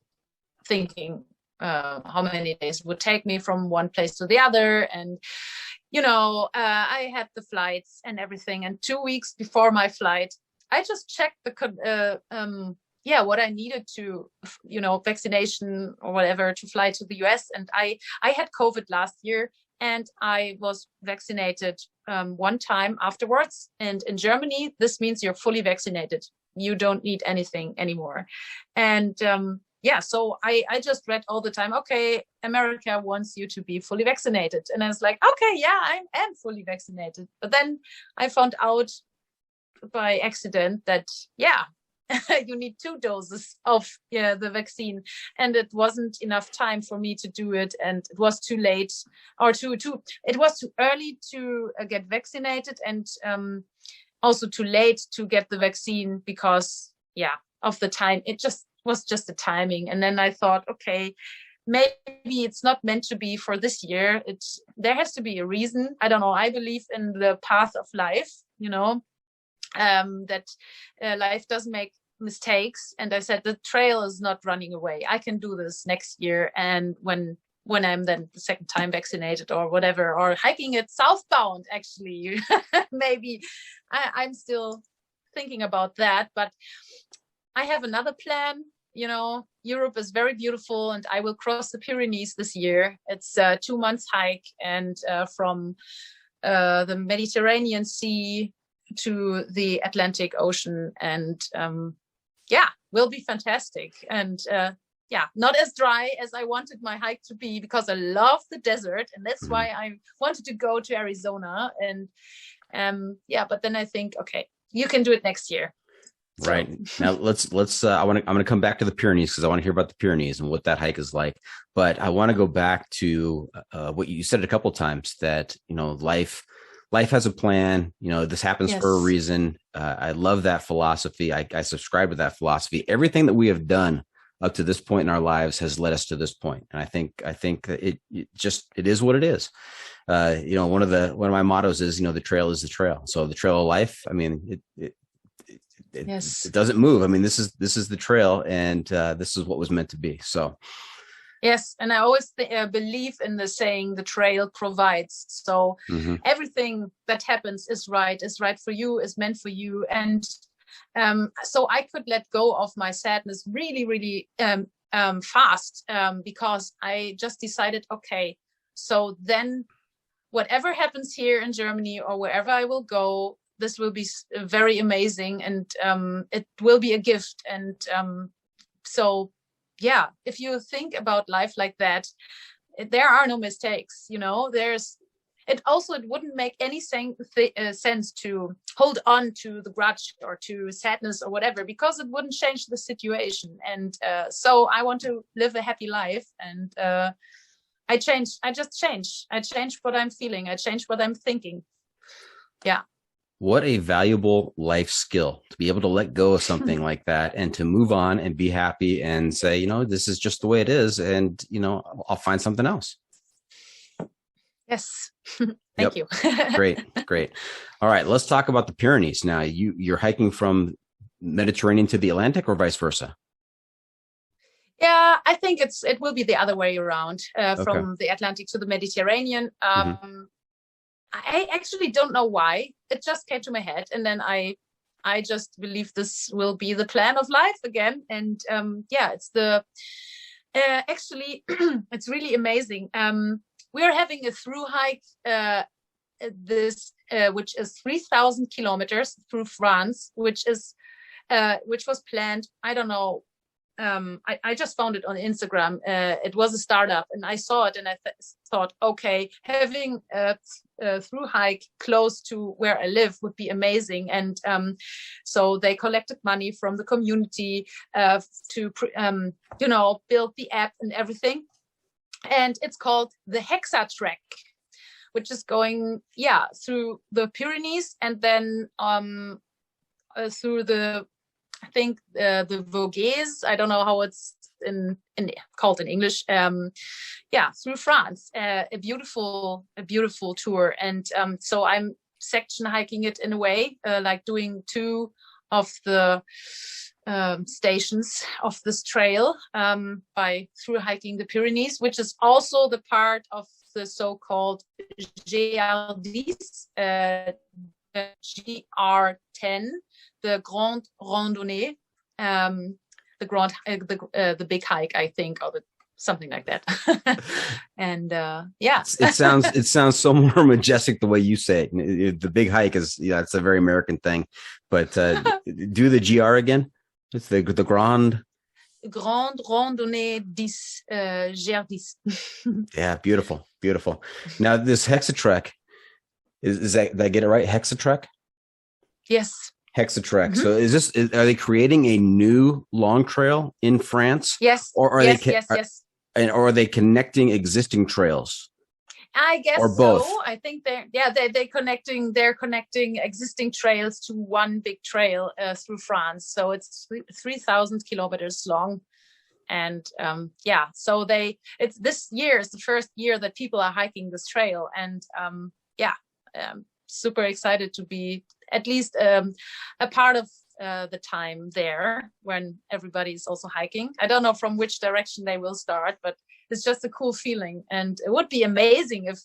Speaker 4: thinking how many days it would take me from one place to the other, and I had the flights and everything. And 2 weeks before my flight, I just checked what I needed to, vaccination or whatever, to fly to the US. And I had COVID last year, and I was vaccinated one time afterwards. And in Germany, this means you're fully vaccinated. You don't need anything anymore. And so I just read all the time, okay, America wants you to be fully vaccinated. And I was like, okay, yeah, I am fully vaccinated. But then I found out by accident that, you need 2 doses of the vaccine, and it wasn't enough time for me to do it, and it was too late, or it was too early to get vaccinated, and also too late to get the vaccine because of the time. It was just the timing. And then I thought, okay, maybe it's not meant to be for this year. There has to be a reason. I don't know. I believe in the path of life, that life does make mistakes. And I said, the trail is not running away. I can do this next year. And when I'm then the second time vaccinated or whatever, or hiking it southbound, actually, maybe I'm still thinking about that. But I have another plan. Europe is very beautiful, and I will cross the Pyrenees this year. It's a 2 months hike, and from the Mediterranean Sea to the Atlantic Ocean, and will be fantastic. And not as dry as I wanted my hike to be, because I love the desert, and that's why I wanted to go to Arizona. And but then I think, okay, you can do it next year.
Speaker 2: Right. Now let's I'm going to come back to the Pyrenees, because I want to hear about the Pyrenees and what that hike is like. But I want to go back to what you said a couple of times, that, life has a plan. This happens for a reason. I love that philosophy. I subscribe to that philosophy. Everything that we have done up to this point in our lives has led us to this point. And I think it is what it is. One of my mottos is, the trail is the trail. So the trail of life, I mean, it doesn't move. I mean, this is the trail, and this is what was meant to be. So.
Speaker 4: Yes, and I always believe in the saying, the trail provides. So everything that happens is right for you, is meant for you. And so I could let go of my sadness really, really fast, because I just decided, okay, so then whatever happens here in Germany or wherever I will go, this will be very amazing, and it will be a gift. And if you think about life like that, there are no mistakes. It wouldn't make any sense to hold on to the grudge or to sadness or whatever, because it wouldn't change the situation. And so I want to live a happy life, and I just change. I change what I'm feeling. I change what I'm thinking. Yeah.
Speaker 2: What a valuable life skill to be able to let go of something like that, and to move on and be happy and say, this is just the way it is. And, I'll find something else.
Speaker 4: Yes. Thank you.
Speaker 2: Great. All right. Let's talk about the Pyrenees. Now, you're hiking from Mediterranean to the Atlantic, or vice versa?
Speaker 4: Yeah, I think it will be the other way around, from the Atlantic to the Mediterranean. I actually don't know why. It just came to my head, and then I just believe this will be the plan of life again. And it's actually it's really amazing. We are having a through hike which is 3,000 kilometers through France, which was planned. I don't know. I just found it on Instagram. It was a startup, and I saw it, and I thought, okay, having a through hike close to where I live would be amazing. And so they collected money from the community to build the app and everything. And it's called the Hexa Track, which is going through the Pyrenees, and then through the Vosges. I don't know how it's called in English. Through France. A beautiful tour. And so I'm section hiking it in a way, like doing 2 of the stations of this trail by through hiking the Pyrenees, which is also the part of the so-called GR10, GR10, the Grande Randonnée, the big hike, I think, or something like that. And yeah,
Speaker 3: it sounds so more majestic the way you say it. The big hike is, it's a very American thing. But do the GR again. It's the Grande
Speaker 4: Randonnée 10, GR10.
Speaker 3: Yeah, beautiful. Now this Hexa Track, is that, did I get it right? Hexa Track?
Speaker 4: Yes.
Speaker 3: Hexa Track. So are they creating a new long trail in France?
Speaker 4: Yes.
Speaker 3: Or are
Speaker 4: yes.
Speaker 3: Or are they connecting existing trails?
Speaker 4: I guess
Speaker 3: or both.
Speaker 4: so. I think they're connecting existing trails to one big trail through France. So it's 3,000 kilometers long. And so this year is the first year that people are hiking this trail. And super excited to be at least a part of the time there when everybody's also hiking. I don't know from which direction they will start, but it's just a cool feeling. And it would be amazing if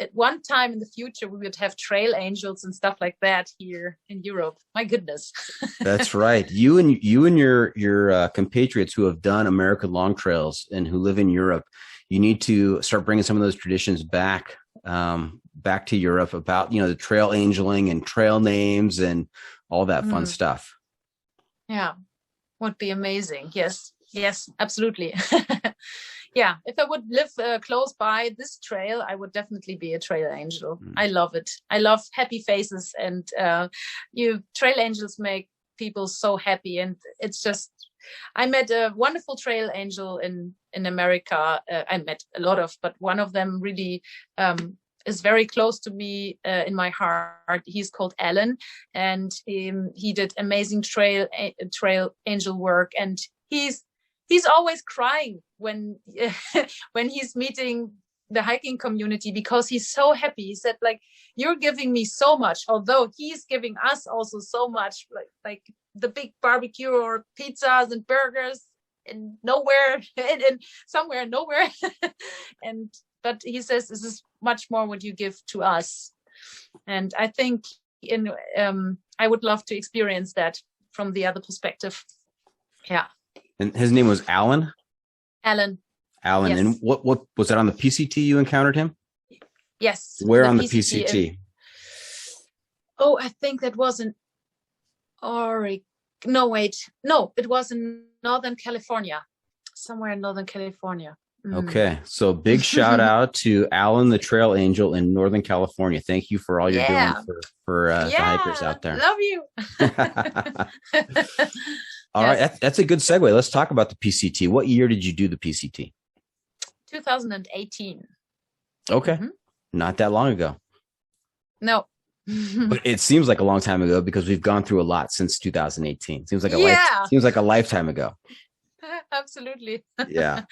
Speaker 4: at one time in the future we would have trail angels and stuff like that here in Europe. My goodness. That's
Speaker 3: right. You and your compatriots who have done American long trails and who live in Europe, you need to start bringing some of those traditions back to Europe about, the trail angeling and trail names and all that fun stuff.
Speaker 4: Yeah, would be amazing. Yes, absolutely. Yeah, if I would live close by this trail, I would definitely be a trail angel. I love it. I love happy faces, and trail angels make people so happy. And it's just, I met a wonderful trail angel in America. I met a lot of, but one of them really is very close to me in my heart. He's called Alan, and he did amazing trail angel work. And he's always crying when when he's meeting the hiking community, because he's so happy. He said, like, you're giving me so much, although he's giving us also so much, like the big barbecue or pizzas and burgers and nowhere and somewhere nowhere. But he says this is much more what you give to us. And I think I would love to experience that from the other perspective. Yeah.
Speaker 3: And his name was Alan?
Speaker 4: Alan.
Speaker 3: Yes. And what was that on the PCT you encountered him?
Speaker 4: Yes.
Speaker 3: Where on the PCT?
Speaker 4: I think that was in Oregon. No, wait. No, it was in Northern California. Somewhere in Northern California.
Speaker 3: Okay. So big shout out to Alan, the trail angel in Northern California. Thank you for all you're doing for the hikers out there.
Speaker 4: Love you.
Speaker 3: All right. That's a good segue. Let's talk about the PCT. What year did you do the PCT?
Speaker 4: 2018.
Speaker 3: Okay. Not that long ago.
Speaker 4: No.
Speaker 3: But it seems like a long time ago because we've gone through a lot since 2018. Seems like a lifetime ago.
Speaker 4: Absolutely.
Speaker 3: Yeah.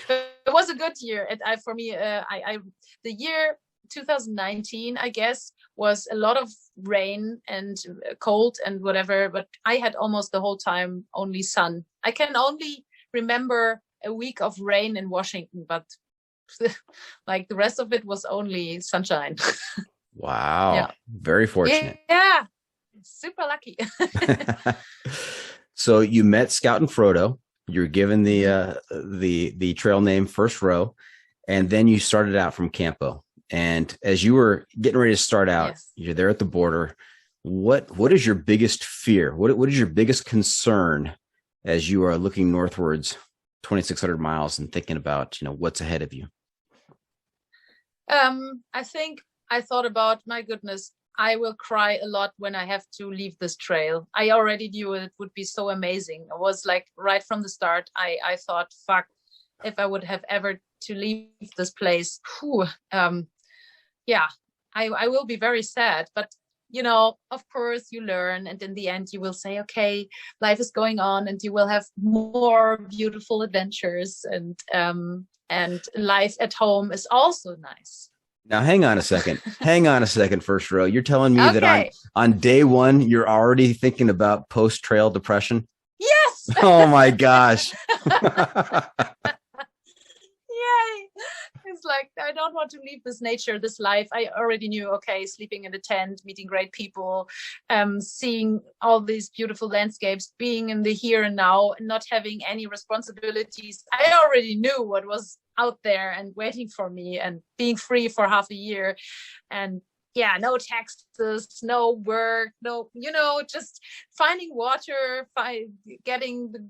Speaker 4: It was a good year. For me, the year 2019, I guess, was a lot of rain and cold and whatever, but I had almost the whole time only sun. I can only remember a week of rain in Washington, but like the rest of it was only sunshine.
Speaker 3: Wow. Yeah. Very fortunate.
Speaker 4: Yeah. Super lucky.
Speaker 3: So you met Scout and Frodo. You're given the trail name First Row, and then you started out from Campo. And as you were getting ready to start out, you're there at the border. What is your biggest fear? What is your biggest concern as you are looking northwards 2,600 miles and thinking about, what's ahead of you?
Speaker 4: I think I thought about, my goodness, I will cry a lot when I have to leave this trail. I already knew it would be so amazing. It was like right from the start, I thought, fuck, if I would have ever to leave this place, I will be very sad. But, of course you learn. And in the end, you will say, okay, life is going on and you will have more beautiful adventures. And life at home is also nice.
Speaker 3: Now, hang on a second, First Row. You're telling me that on day one, you're already thinking about post-trail depression?
Speaker 4: Yes.
Speaker 3: Oh, my gosh.
Speaker 4: Yay. was like, I don't want to leave this nature, this life. I already knew, okay, sleeping in a tent, meeting great people, seeing all these beautiful landscapes, being in the here and now, and not having any responsibilities. I already knew what was out there and waiting for me, and being free for half a year. And yeah, no taxes, no work, no, just finding water, getting the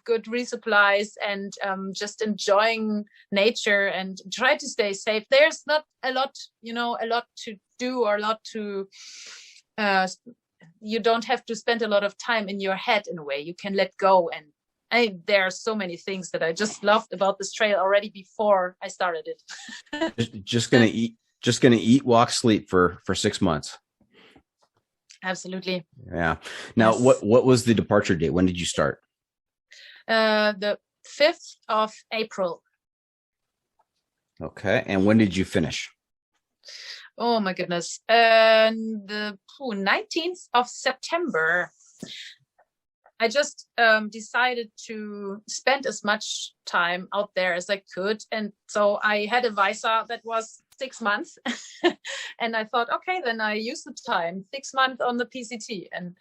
Speaker 4: good resupplies, and just enjoying nature and try to stay safe. There's not a lot to do, or a lot to, you don't have to spend a lot of time in your head in a way. You can let go. And there are so many things that I just loved about this trail already before I started it.
Speaker 3: Just gonna eat, walk, sleep for 6 months.
Speaker 4: Absolutely.
Speaker 3: Yeah. Now,
Speaker 4: Yes.
Speaker 3: what was the departure date? When did you start?
Speaker 4: The 5th of April.
Speaker 3: Okay. And when did you finish?
Speaker 4: Oh my goodness. The 19th of September. I just decided to spend as much time out there as I could. And so I had a visa that was 6 months. And I thought, okay, then I use the time, 6 months on the PCT. And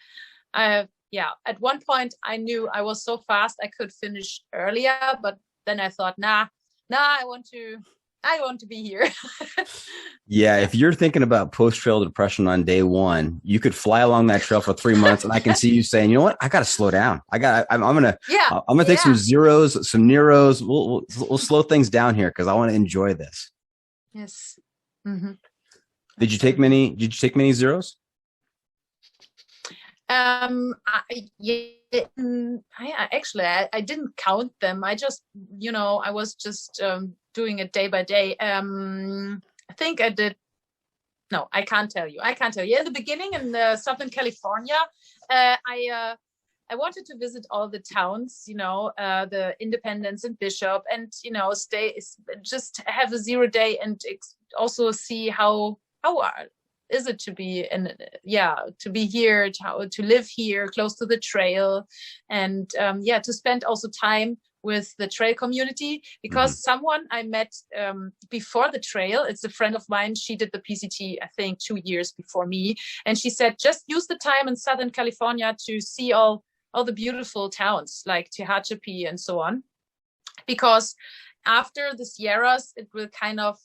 Speaker 4: at one point I knew I was so fast I could finish earlier, but then I thought, nah, I want to be here.
Speaker 3: Yeah, if you're thinking about post-trail depression on day one, you could fly along that trail for 3 months, and I can see you saying, you know what, I got to slow down. I'm gonna take some zeros, some Neros. We'll slow things down here because I want to enjoy this.
Speaker 4: Yes. Mm-hmm.
Speaker 3: Did you take many zeros?
Speaker 4: I didn't count them. I just, I was just doing it day by day. I think I did. No, I can't tell you. In the beginning in Southern California, I wanted to visit all the towns, the Independence and Bishop, and just have a 0 day, and also see how is it to be here, to live here close to the trail, and to spend also time with the trail community, because someone I met before the trail, it's a friend of mine, she did the PCT I think 2 years before me, and she said just use the time in Southern California to see all the beautiful towns like Tehachapi and so on, because after the Sierras it will kind of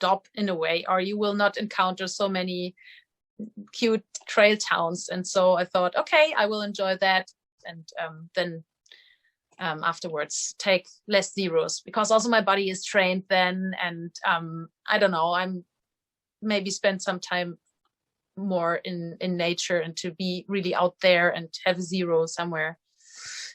Speaker 4: stop in a way, or you will not encounter so many cute trail towns. And so I thought, okay, I will enjoy that, and then afterwards take less zeros, because also my body is trained then, and I don't know, I'm maybe spend some time more in nature, and to be really out there and have zero somewhere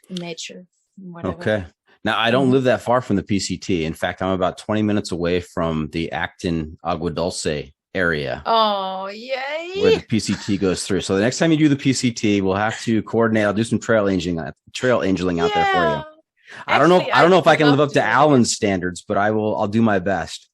Speaker 4: in nature, whatever. Okay.
Speaker 3: Now, I don't live that far from the PCT. In fact, I'm about 20 minutes away from the Acton Agua Dulce area.
Speaker 4: Oh, yay.
Speaker 3: Where the PCT goes through. So the next time you do the PCT, we'll have to coordinate. I'll do some trail angeling out there for you. I don't know if I can live up to Alan's standards, but I'll do my best.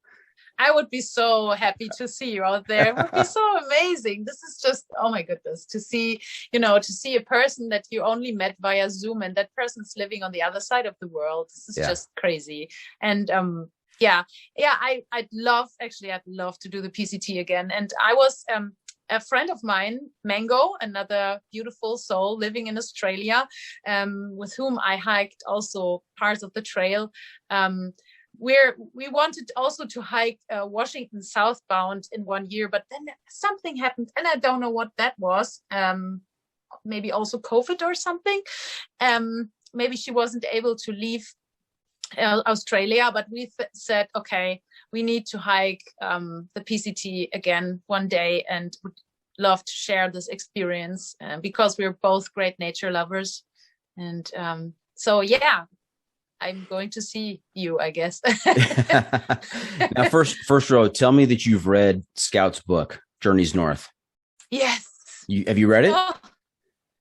Speaker 4: I would be so happy to see you out there. It would be so amazing. This is just, oh my goodness, to see a person that you only met via Zoom, and that person's living on the other side of the world. This is just crazy. And I'd love to do the PCT again. And I was a friend of mine, Mango, another beautiful soul living in Australia, with whom I hiked also parts of the trail. We wanted also to hike Washington southbound in 1 year, but then something happened, and I don't know what that was. Maybe also COVID or something. Maybe she wasn't able to leave Australia, but we said, okay, we need to hike the PCT again one day, and would love to share this experience because we're both great nature lovers. And I'm going to see you, I guess.
Speaker 3: Now, first row, tell me that you've read Scout's book, Journeys North.
Speaker 4: Yes.
Speaker 3: Have you read it?
Speaker 4: Oh,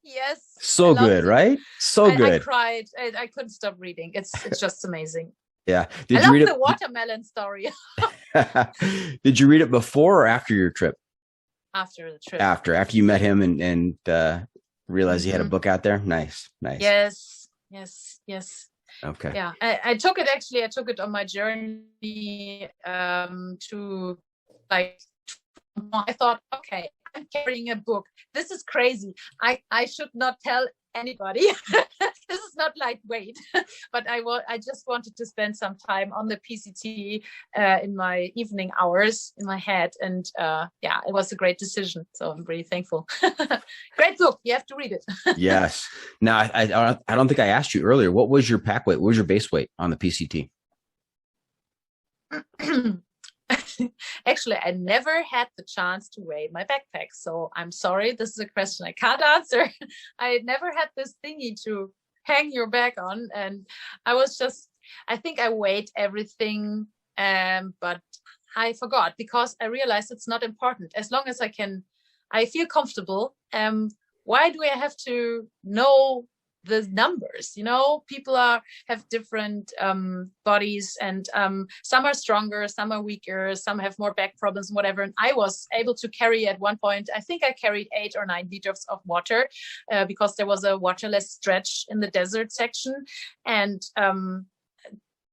Speaker 4: yes.
Speaker 3: So good, right? So good.
Speaker 4: I cried. I couldn't stop reading. It's just amazing.
Speaker 3: Yeah.
Speaker 4: I love the watermelon story.
Speaker 3: Did you read it before or after your trip?
Speaker 4: After the trip.
Speaker 3: After you met him and realized he had a book out there? Nice.
Speaker 4: Yes.
Speaker 3: Okay.
Speaker 4: Yeah, I took it on my journey to like, I thought, okay, I'm carrying a book. This is crazy. I should not tell anybody. This is not lightweight. But I just wanted to spend some time on the PCT in my evening hours in my head. And yeah, it was a great decision. So I'm really thankful. Great book. You have to read it.
Speaker 3: Yes. Now, I don't think I asked you earlier. What was your pack weight? What was your base weight on the PCT?
Speaker 4: Actually, I never had the chance to weigh my backpack. So I'm sorry, this is a question I can't answer. I never had this thingy to hang your bag on. And I think I weighed everything, but I forgot because I realized it's not important. As long as I feel comfortable. Why do I have to know the numbers? People have different bodies, and some are stronger, some are weaker, some have more back problems, whatever. And I was able to carry at one point, I think I carried 8 or 9 liters of water because there was a waterless stretch in the desert section, and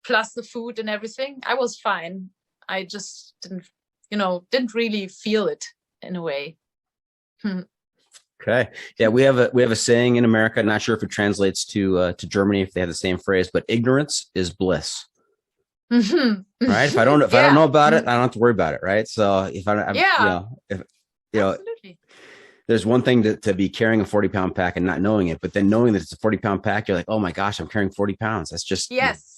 Speaker 4: plus the food and everything. I was fine. I just didn't really feel it in a way.
Speaker 3: Okay. Yeah, we have a saying in America. Not sure if it translates to Germany, if they have the same phrase, but ignorance is bliss.
Speaker 4: Mm-hmm.
Speaker 3: Right? If I don't know about it, I don't have to worry about it. Right? So if
Speaker 4: Absolutely.
Speaker 3: There's one thing to be carrying a 40-pound pack and not knowing it, but then knowing that it's a 40-pound pack, you're like, oh my gosh, I'm carrying 40 pounds. That's just
Speaker 4: yes.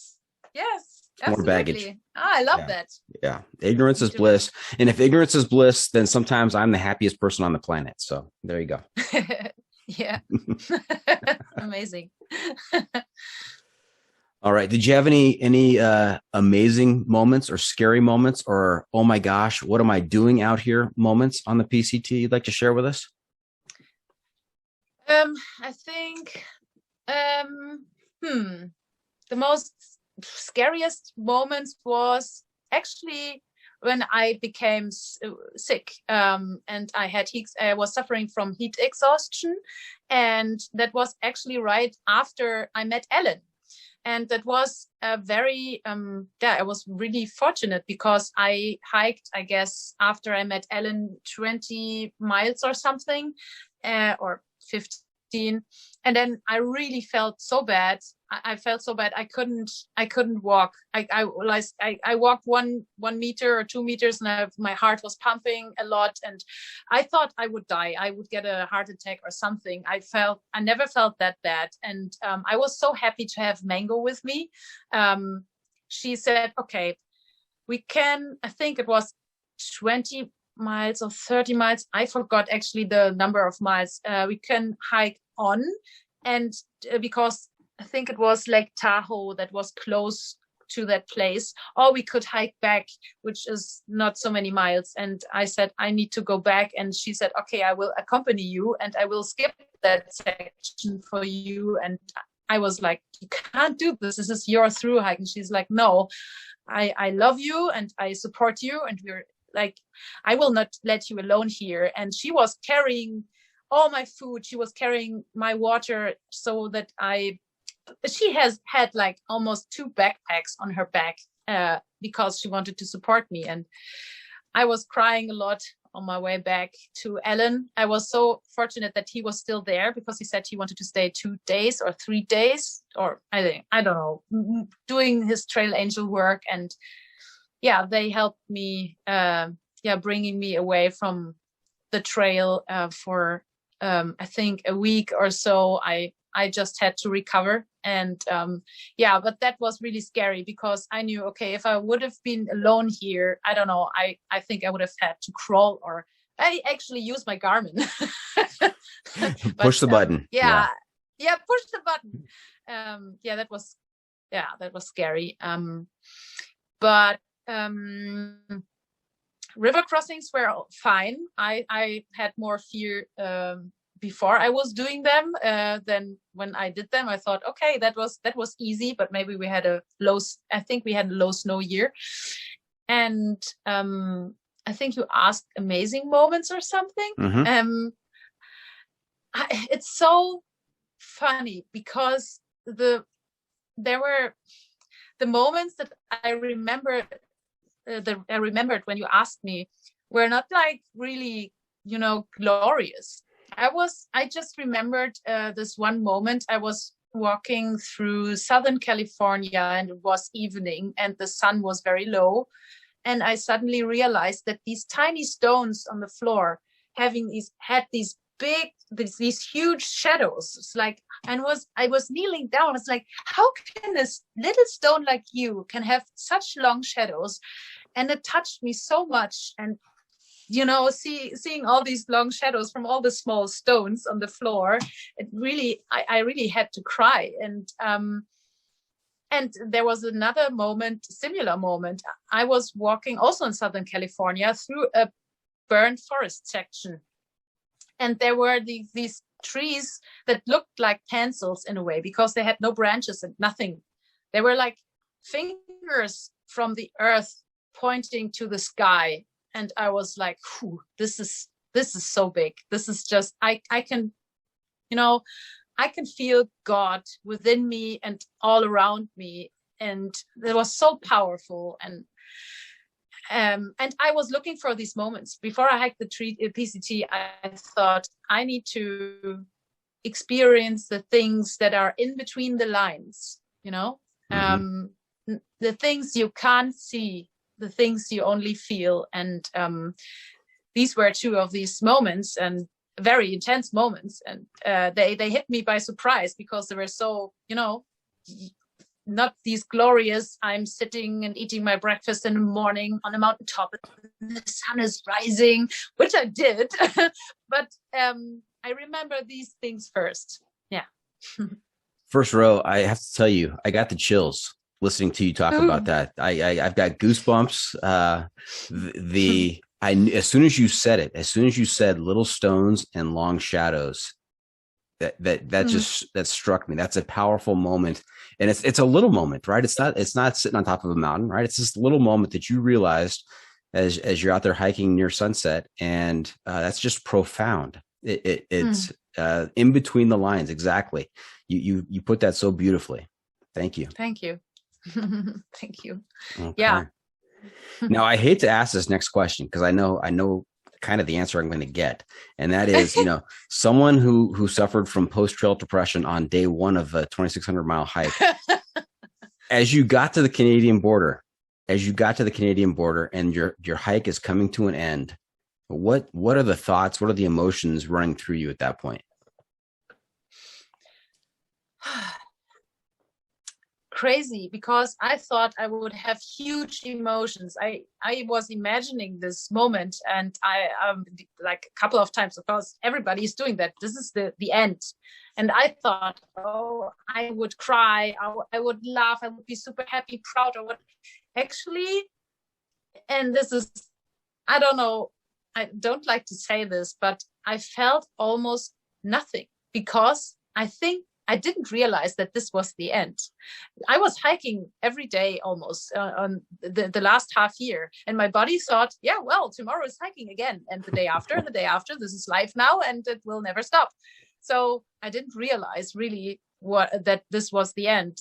Speaker 3: More baggage.
Speaker 4: I love that.
Speaker 3: Yeah. Ignorance is bliss. And if ignorance is bliss, then sometimes I'm the happiest person on the planet. So there you go.
Speaker 4: Yeah. Amazing.
Speaker 3: All right. Did you have any amazing moments or scary moments or, oh my gosh, what am I doing out here moments on the PCT you'd like to share with us?
Speaker 4: I think the most scariest moments was actually when I became sick, and I was suffering from heat exhaustion, and that was actually right after I met Ellen. And that was a very, I was really fortunate because I hiked, I guess, after I met Ellen, 20 miles or something, or 15. And then I really felt so bad. I felt so bad. I couldn't walk. I walked 1 meter or 2 meters, and my heart was pumping a lot. And I thought I would die. I would get a heart attack or something. I never felt that bad. And I was so happy to have Mango with me. She said, okay, we can, I think it was 20 miles or 30 miles. I forgot actually the number of miles. We can hike on. And because I think it was Lake Tahoe that was close to that place, or we could hike back, which is not so many miles. And I said, I need to go back. And she said, okay, I will accompany you and I will skip that section for you. And I was like, you can't do this. This is your through hike. And she's like, no, I love you and I support you. And we're like, I will not let you alone here. And she was carrying all my food. She was carrying my water so that she has had like almost 2 backpacks on her back because she wanted to support me. And I was crying a lot on my way back to Ellen. I was so fortunate that he was still there because he said he wanted to stay 2 days or 3 days, or I don't know, doing his trail angel work. And yeah, they helped me, bringing me away from the trail for I think a week or so. I just had to recover. And but that was really scary because I knew, okay, if I would have been alone here, I don't know, I think I would have had to crawl, or I actually used my Garmin.
Speaker 3: Push the button.
Speaker 4: Yeah, push the button. That was scary. But river crossings were fine. I had more fear before I was doing them than when I did them. I thought, okay, that was easy, but maybe we had a low snow year. And I think you asked amazing moments or something.
Speaker 3: Mm-hmm.
Speaker 4: It's so funny because the there were the moments that I remembered when you asked me were not like really, glorious. I just remembered this one moment. I was walking through Southern California, and it was evening and the sun was very low. And I suddenly realized that these tiny stones on the floor had these huge shadows. It's like, I was kneeling down. It's like, how can this little stone like you can have such long shadows? And it touched me so much. And seeing all these long shadows from all the small stones on the floor, I really had to cry. And there was another similar moment. I was walking also in Southern California through a burned forest section. And there were these trees that looked like pencils in a way, because they had no branches and nothing. They were like fingers from the earth pointing to the sky. And I was like, this is so big. This is just, I can feel God within me and all around me. And it was so powerful. And I was looking for these moments. Before I hiked the PCT, I thought I need to experience the things that are in between the lines, the things you can't see, the things you only feel. And these were two of these moments, and very intense moments. And they hit me by surprise, because they were so, not these glorious, I'm sitting and eating my breakfast in the morning on a mountaintop and the sun is rising, which I did. But I remember these things first. Yeah.
Speaker 2: First row, I have to tell you, I got the chills listening to you talk about that. I've got goosebumps. As soon as you said little stones and long shadows, that struck me. That's a powerful moment. And it's a little moment, right? It's not sitting on top of a mountain, right? It's this little moment that you realized as you're out there hiking near sunset. And that's just profound. It's in between the lines. Exactly. You put that so beautifully. Thank you.
Speaker 4: Thank you. Thank you.
Speaker 2: Okay.
Speaker 4: Yeah.
Speaker 2: Now, I hate to ask this next question, because I know kind of the answer I'm going to get. And that is, someone who suffered from post-trail depression on day one of a 2,600-mile hike, as you got to the Canadian border and your hike is coming to an end, what are the thoughts? What are the emotions running through you at that point?
Speaker 4: Crazy, because I thought I would have huge emotions. I was imagining this moment, and I like a couple of times, of course, everybody is doing that. This is the end. And I thought, I would cry, I would laugh, I would be super happy, proud, or what. Actually, and this is, I don't know, I don't like to say this, but I felt almost nothing, because I think I didn't realize that this was the end. I was hiking every day almost on the last half year, and my body thought, yeah, well, tomorrow is hiking again, and the day after, and the day after. This is life now, and it will never stop. So I didn't realize really that this was the end.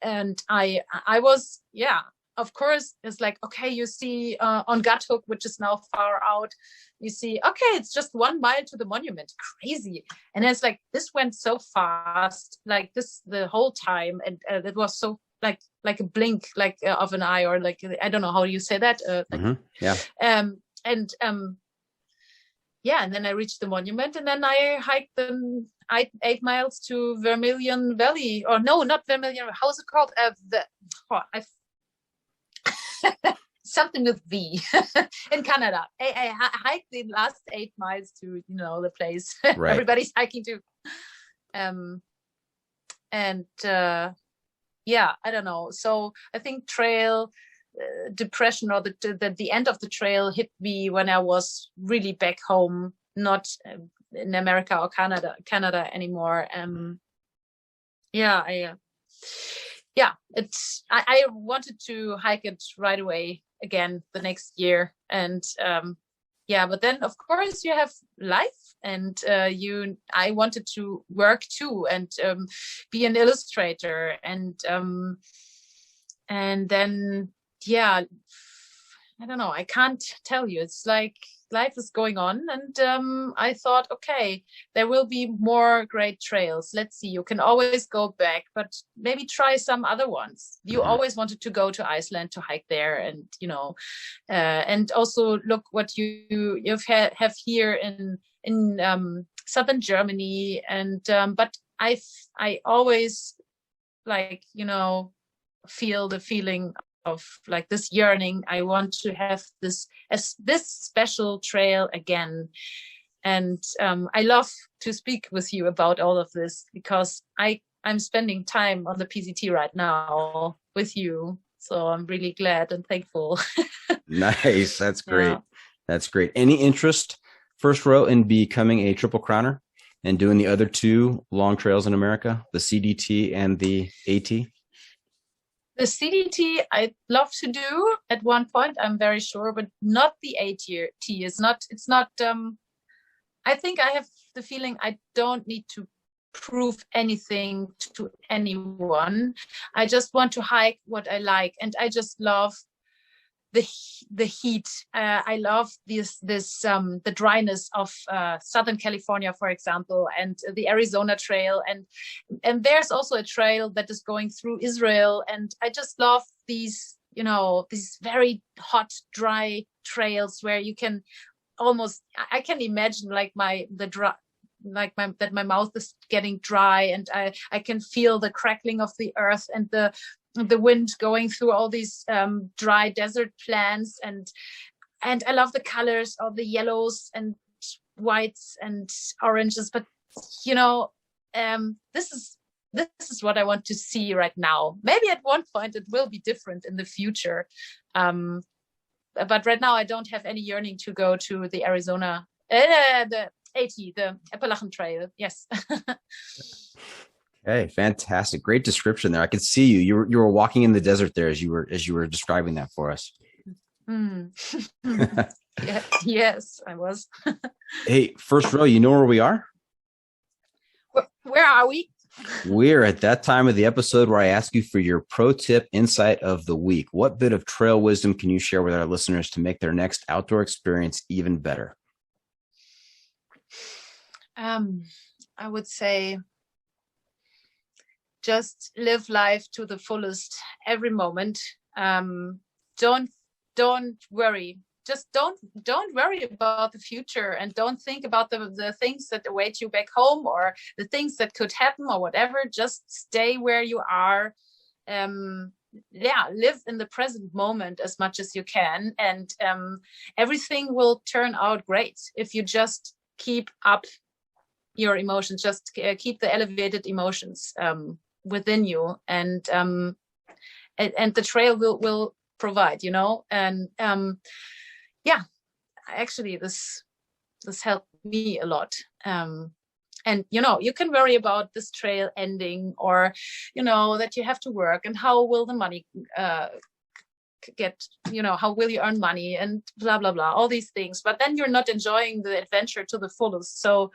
Speaker 4: And I was, yeah. Of course, it's like, okay, you see on Guthook, which is now far out, you see, okay, it's just 1 mile to the monument. Crazy. And it's like, this went so fast, like this the whole time. And it was so like a blink, of an eye, or like, I don't know how you say that.
Speaker 2: Yeah.
Speaker 4: Yeah, and then I reached the monument, and then I hiked the 8 miles to Vermilion Valley, or no, not Vermilion. How's it called? Something with V in Canada. I hiked the last 8 miles to the place
Speaker 2: right.
Speaker 4: Everybody's hiking to. Yeah, I don't know. So I think trail depression, or the end of the trail, hit me when I was really back home, not in America or Canada anymore. I wanted to hike it right away again the next year, and but then of course you have life, and I wanted to work too, and be an illustrator, and then I don't know, I can't tell you. It's like life is going on, and I thought, okay, there will be more great trails. Let's see, you can always go back, but maybe try some other ones. You always wanted to go to Iceland to hike there, and and also look what have here in southern Germany, and but I always, like, feel the feeling of like this yearning. I want to have this special trail again, and I love to speak with you about all of this, because I'm spending time on the PCT right now with you, so I'm really glad and thankful.
Speaker 2: Nice. That's great. Yeah. That's great. Any interest, first row, in becoming a triple crowner and doing the other two long trails in America, the CDT and the AT?
Speaker 4: The CDT I'd love to do at one point, I'm very sure, but not the AT. It's not, I think I have the feeling I don't need to prove anything to anyone. I just want to hike what I like, and I just love the heat. I love the dryness of Southern California, for example, and the Arizona trail, and there's also a trail that is going through Israel, and I just love these very hot, dry trails where you can almost, I can imagine like my mouth is getting dry, and I can feel the crackling of the earth and the wind going through all these dry desert plants, and I love the colors of the yellows and whites and oranges, but this is what I want to see right now. Maybe at one point it will be different in the future, but right now I don't have any yearning to go to the Arizona, the Appalachian Trail. Yes.
Speaker 2: Hey, fantastic. Great description there. I could see you. You were walking in the desert there as you were describing that for us.
Speaker 4: Yeah, yes, I was.
Speaker 2: Hey, first row, you know where we are?
Speaker 4: Where are we?
Speaker 2: We're at that time of the episode where I ask you for your pro tip insight of the week. What bit of trail wisdom can you share with our listeners to make their next outdoor experience even better?
Speaker 4: I would say, just live life to the fullest every moment. Don't worry. Just don't worry about the future, and don't think about the things that await you back home, or the things that could happen, or whatever. Just stay where you are. Live in the present moment as much as you can, and everything will turn out great if you just keep up your emotions. Just keep the elevated emotions within you, and the trail will provide, and actually this helped me a lot, and you can worry about this trail ending, or that you have to work, and how will the money how will you earn money, and blah blah blah, all these things, but then you're not enjoying the adventure to the fullest. So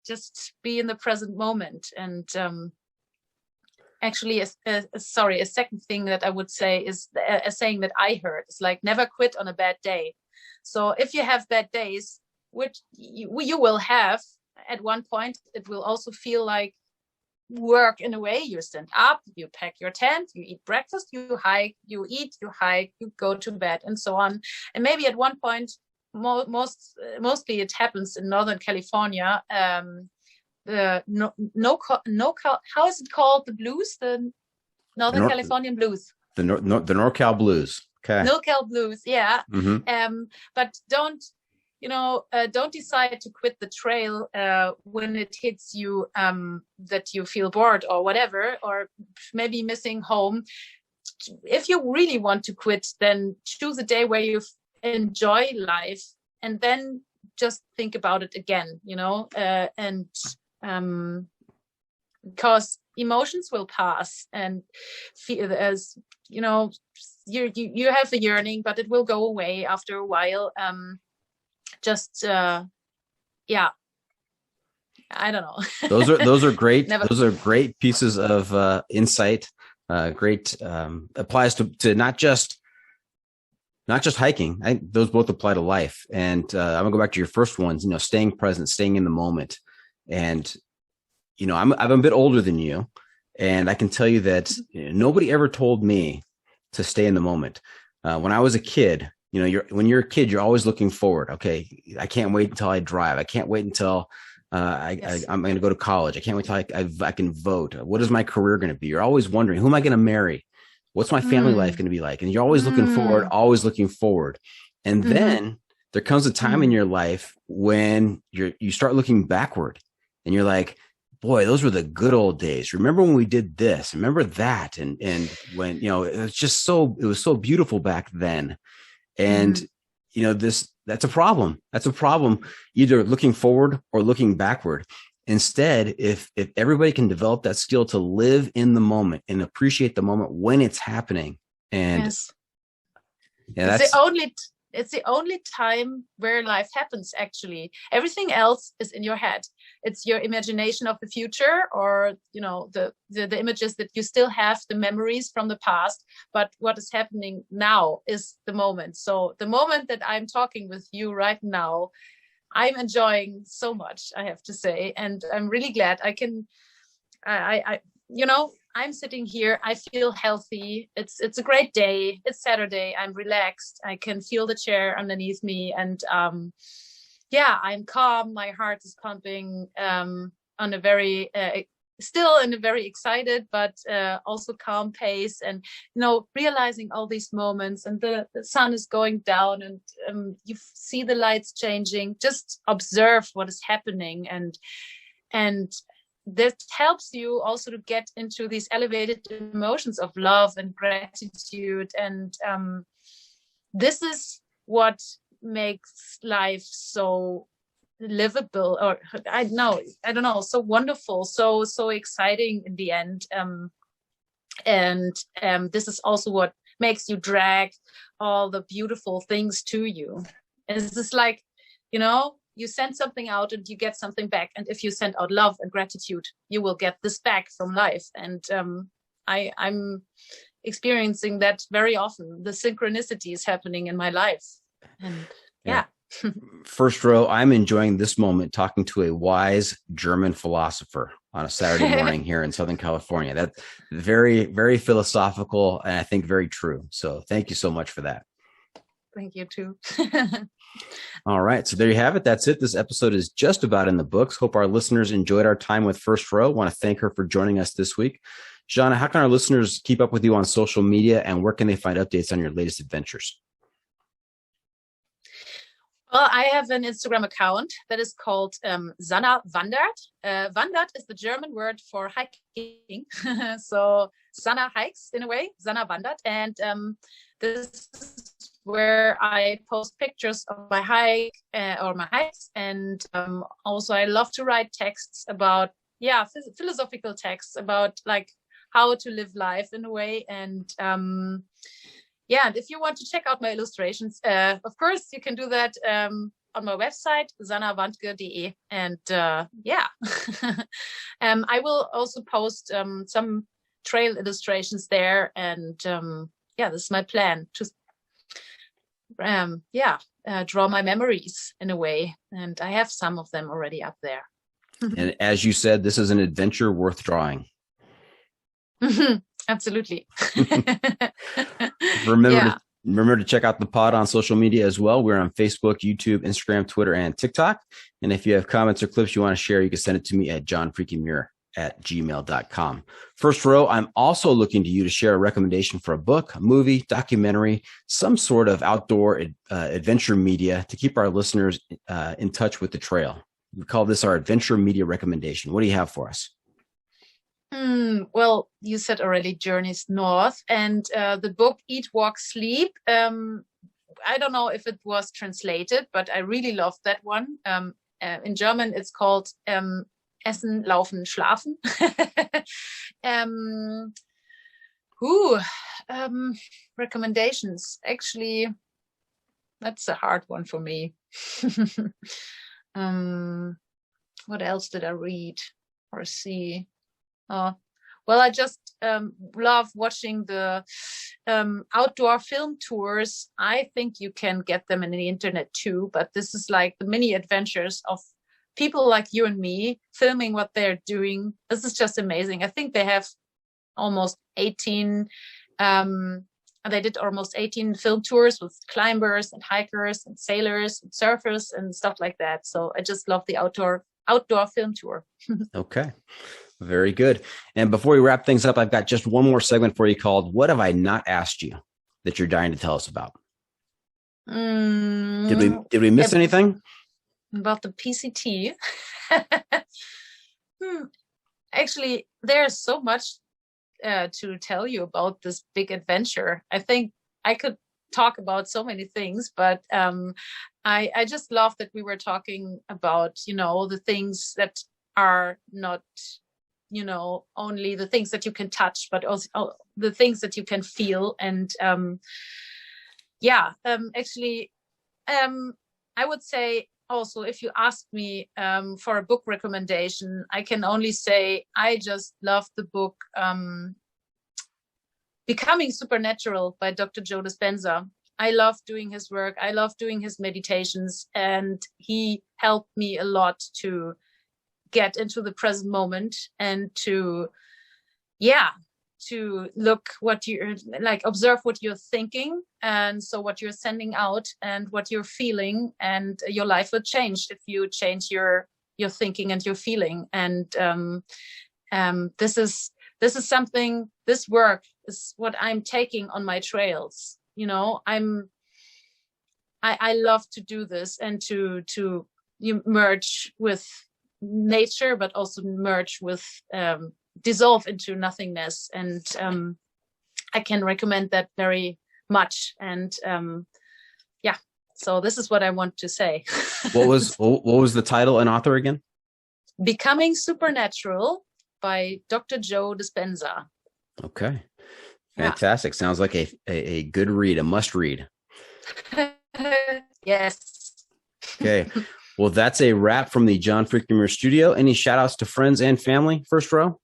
Speaker 4: just be in the present moment. And actually, a second thing that I would say is a saying that I heard is like, never quit on a bad day. So if you have bad days, which you will have at one point, it will also feel like work in a way. You stand up, you pack your tent, you eat breakfast, you hike, you eat, you hike, you go to bed, and so on. And maybe at one point, mostly it happens in Northern California. The how is it called? The blues, the Northern Californian blues.
Speaker 2: The NorCal blues. Okay.
Speaker 4: NorCal blues, yeah.
Speaker 2: Mm-hmm.
Speaker 4: But don't decide to quit the trail when it hits you that you feel bored or whatever, or maybe missing home. If you really want to quit, then choose a day where you enjoy life, and then just think about it again, and because emotions will pass, and feel, as you have a yearning, but it will go away after a while. Yeah, I don't know.
Speaker 3: Those are great.
Speaker 4: Never.
Speaker 3: Those are great pieces of insight. Great applies to not just hiking. Those both apply to life. And I'm gonna go back to your first ones. Staying present, staying in the moment. And I'm a bit older than you, and I can tell you that nobody ever told me to stay in the moment. When I was a kid, when you're a kid, you're always looking forward. Okay, I can't wait until I drive. I can't wait until I'm going to go to college. I can't wait till I can vote. What is my career going to be? You're always wondering, who am I going to marry? What's my family life going to be like? And you're always looking forward, always looking forward. And then there comes a time in your life when you start looking backward, and you're like, boy, those were the good old days. Remember when we did this? Remember that? And when, it was so beautiful back then. And, that's a problem. That's a problem, either looking forward or looking backward. Instead, if everybody can develop that skill to live in the moment and appreciate the moment when it's happening. And
Speaker 4: it's the only time where life happens, actually. Everything else is in your head. It's your imagination of the future, or the images that you still have, the memories from the past. But what is happening now is the moment. So the moment that I'm talking with you right now, I'm enjoying so much, I have to say. And I'm really glad I'm sitting here. I feel healthy. It's a great day. It's Saturday. I'm relaxed. I can feel the chair underneath me. And I'm calm. My heart is pumping still in a very excited, but also calm pace. And, realizing all these moments, and the sun is going down, and you see the lights changing. Just observe what is happening. And that helps you also to get into these elevated emotions of love and gratitude. And this is what makes life so livable, or I don't know, so wonderful, so exciting in the end. And this is also what makes you drag all the beautiful things to you. It's just like, you send something out and you get something back. And if you send out love and gratitude, you will get this back from life. And I'm experiencing that very often. The synchronicity is happening in my life. And yeah.
Speaker 3: First row, I'm enjoying this moment talking to a wise German philosopher on a Saturday morning here in Southern California. That's very, very philosophical, and I think very true. So thank you so much for that.
Speaker 4: Thank you too.
Speaker 3: All right. So there you have it. That's it. This episode is just about in the books. Hope our listeners enjoyed our time with First Row. Want to thank her for joining us this week. Sanna, how can our listeners keep up with you on social media, and where can they find updates on your latest adventures?
Speaker 4: Well, I have an Instagram account that is called Sanna Wandert. Wandert is the German word for hiking. So Sanna hikes in a way, Sanna Wandert. And this is where I post pictures of my hike or my hikes. And also I love to write texts about, philosophical texts about like how to live life in a way. And and if you want to check out my illustrations, of course, you can do that on my website, sannawandke.de. And I will also post some trail illustrations there. And this is my plan to draw my memories in a way. And I have some of them already up there.
Speaker 3: And as you said, this is an adventure worth drawing.
Speaker 4: Absolutely.
Speaker 3: Remember to check out the pod on social media as well. We're on Facebook, YouTube, Instagram, Twitter, and TikTok. And if you have comments or clips you want to share, you can send it to me at johnfreakinmuir@gmail.com. First Row, I'm also looking to you to share a recommendation for a book, a movie, documentary, some sort of outdoor adventure media to keep our listeners in touch with the trail. We call this our adventure media recommendation. What do you have for us?
Speaker 4: Well, you said already Journeys North, and the book Eat, Walk, Sleep. I don't know if it was translated, but I really loved that one. In German, it's called Essen, Laufen, Schlafen. Ooh, recommendations. Actually, that's a hard one for me. What else did I read or see? Well, I just love watching the outdoor film tours. I think you can get them in the internet too, but this is like the mini adventures of people like you and me filming what they're doing. This is just amazing. I think they have almost 18 they did almost 18 film tours with climbers and hikers and sailors and surfers and stuff like that. So I just love the outdoor film tour.
Speaker 2: Okay. Very good. And before we wrap things up, I've got just one more segment for you called What Have I Not Asked You that you're dying to tell us about? Did we miss anything?
Speaker 4: About the PCT? Actually, there's so much to tell you about this big adventure. I think I could talk about so many things, but I just love that we were talking about, the things that are not, only the things that you can touch, but also the things that you can feel. And actually, I would say also, if you ask me for a book recommendation, I can only say I just love the book Becoming Supernatural by Dr. Joe Dispenza. I love doing his work. I love doing his meditations, and he helped me a lot to get into the present moment and to look what you're like, observe what you're thinking, and so what you're sending out and what you're feeling, and your life will change if you change your thinking and your feeling. And this is something, this work is what I'm taking on my trails. I love to do this and to merge with nature, but also merge with dissolve into nothingness. And I can recommend that very much. And so this is what I want to say.
Speaker 2: What was the title and author again?
Speaker 4: Becoming Supernatural by Dr. Joe Dispenza.
Speaker 2: Okay. Fantastic. Sounds like a good read, a must read.
Speaker 4: Yes.
Speaker 2: Okay. Well, that's a wrap from the John Freaking Muir studio. Any shout outs to friends and family? First row.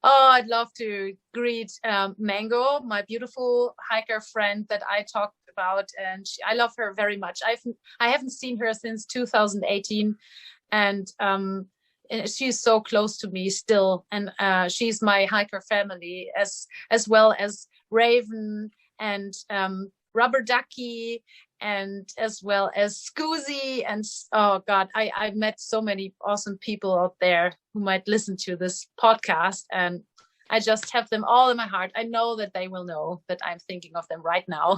Speaker 4: Oh, I'd love to greet Mango, my beautiful hiker friend that I talked about, and I love her very much. I haven't seen her since 2018, and she's so close to me still. And she's my hiker family, as well as Raven and Rubber Ducky, and as well as Scoozy. And oh God, I met so many awesome people out there who might listen to this podcast, and I just have them all in my heart. I know that they will know that I'm thinking of them right now.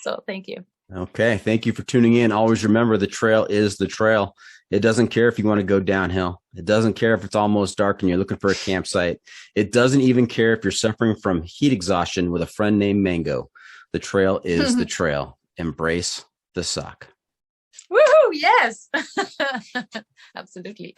Speaker 4: So thank you.
Speaker 2: Okay. Thank you for tuning in. Always remember, the trail is the trail. It doesn't care if you want to go downhill. It doesn't care if it's almost dark and you're looking for a campsite. It doesn't even care if you're suffering from heat exhaustion with a friend named Mango. The trail is the trail. Embrace the suck.
Speaker 4: Woohoo! Yes. Absolutely.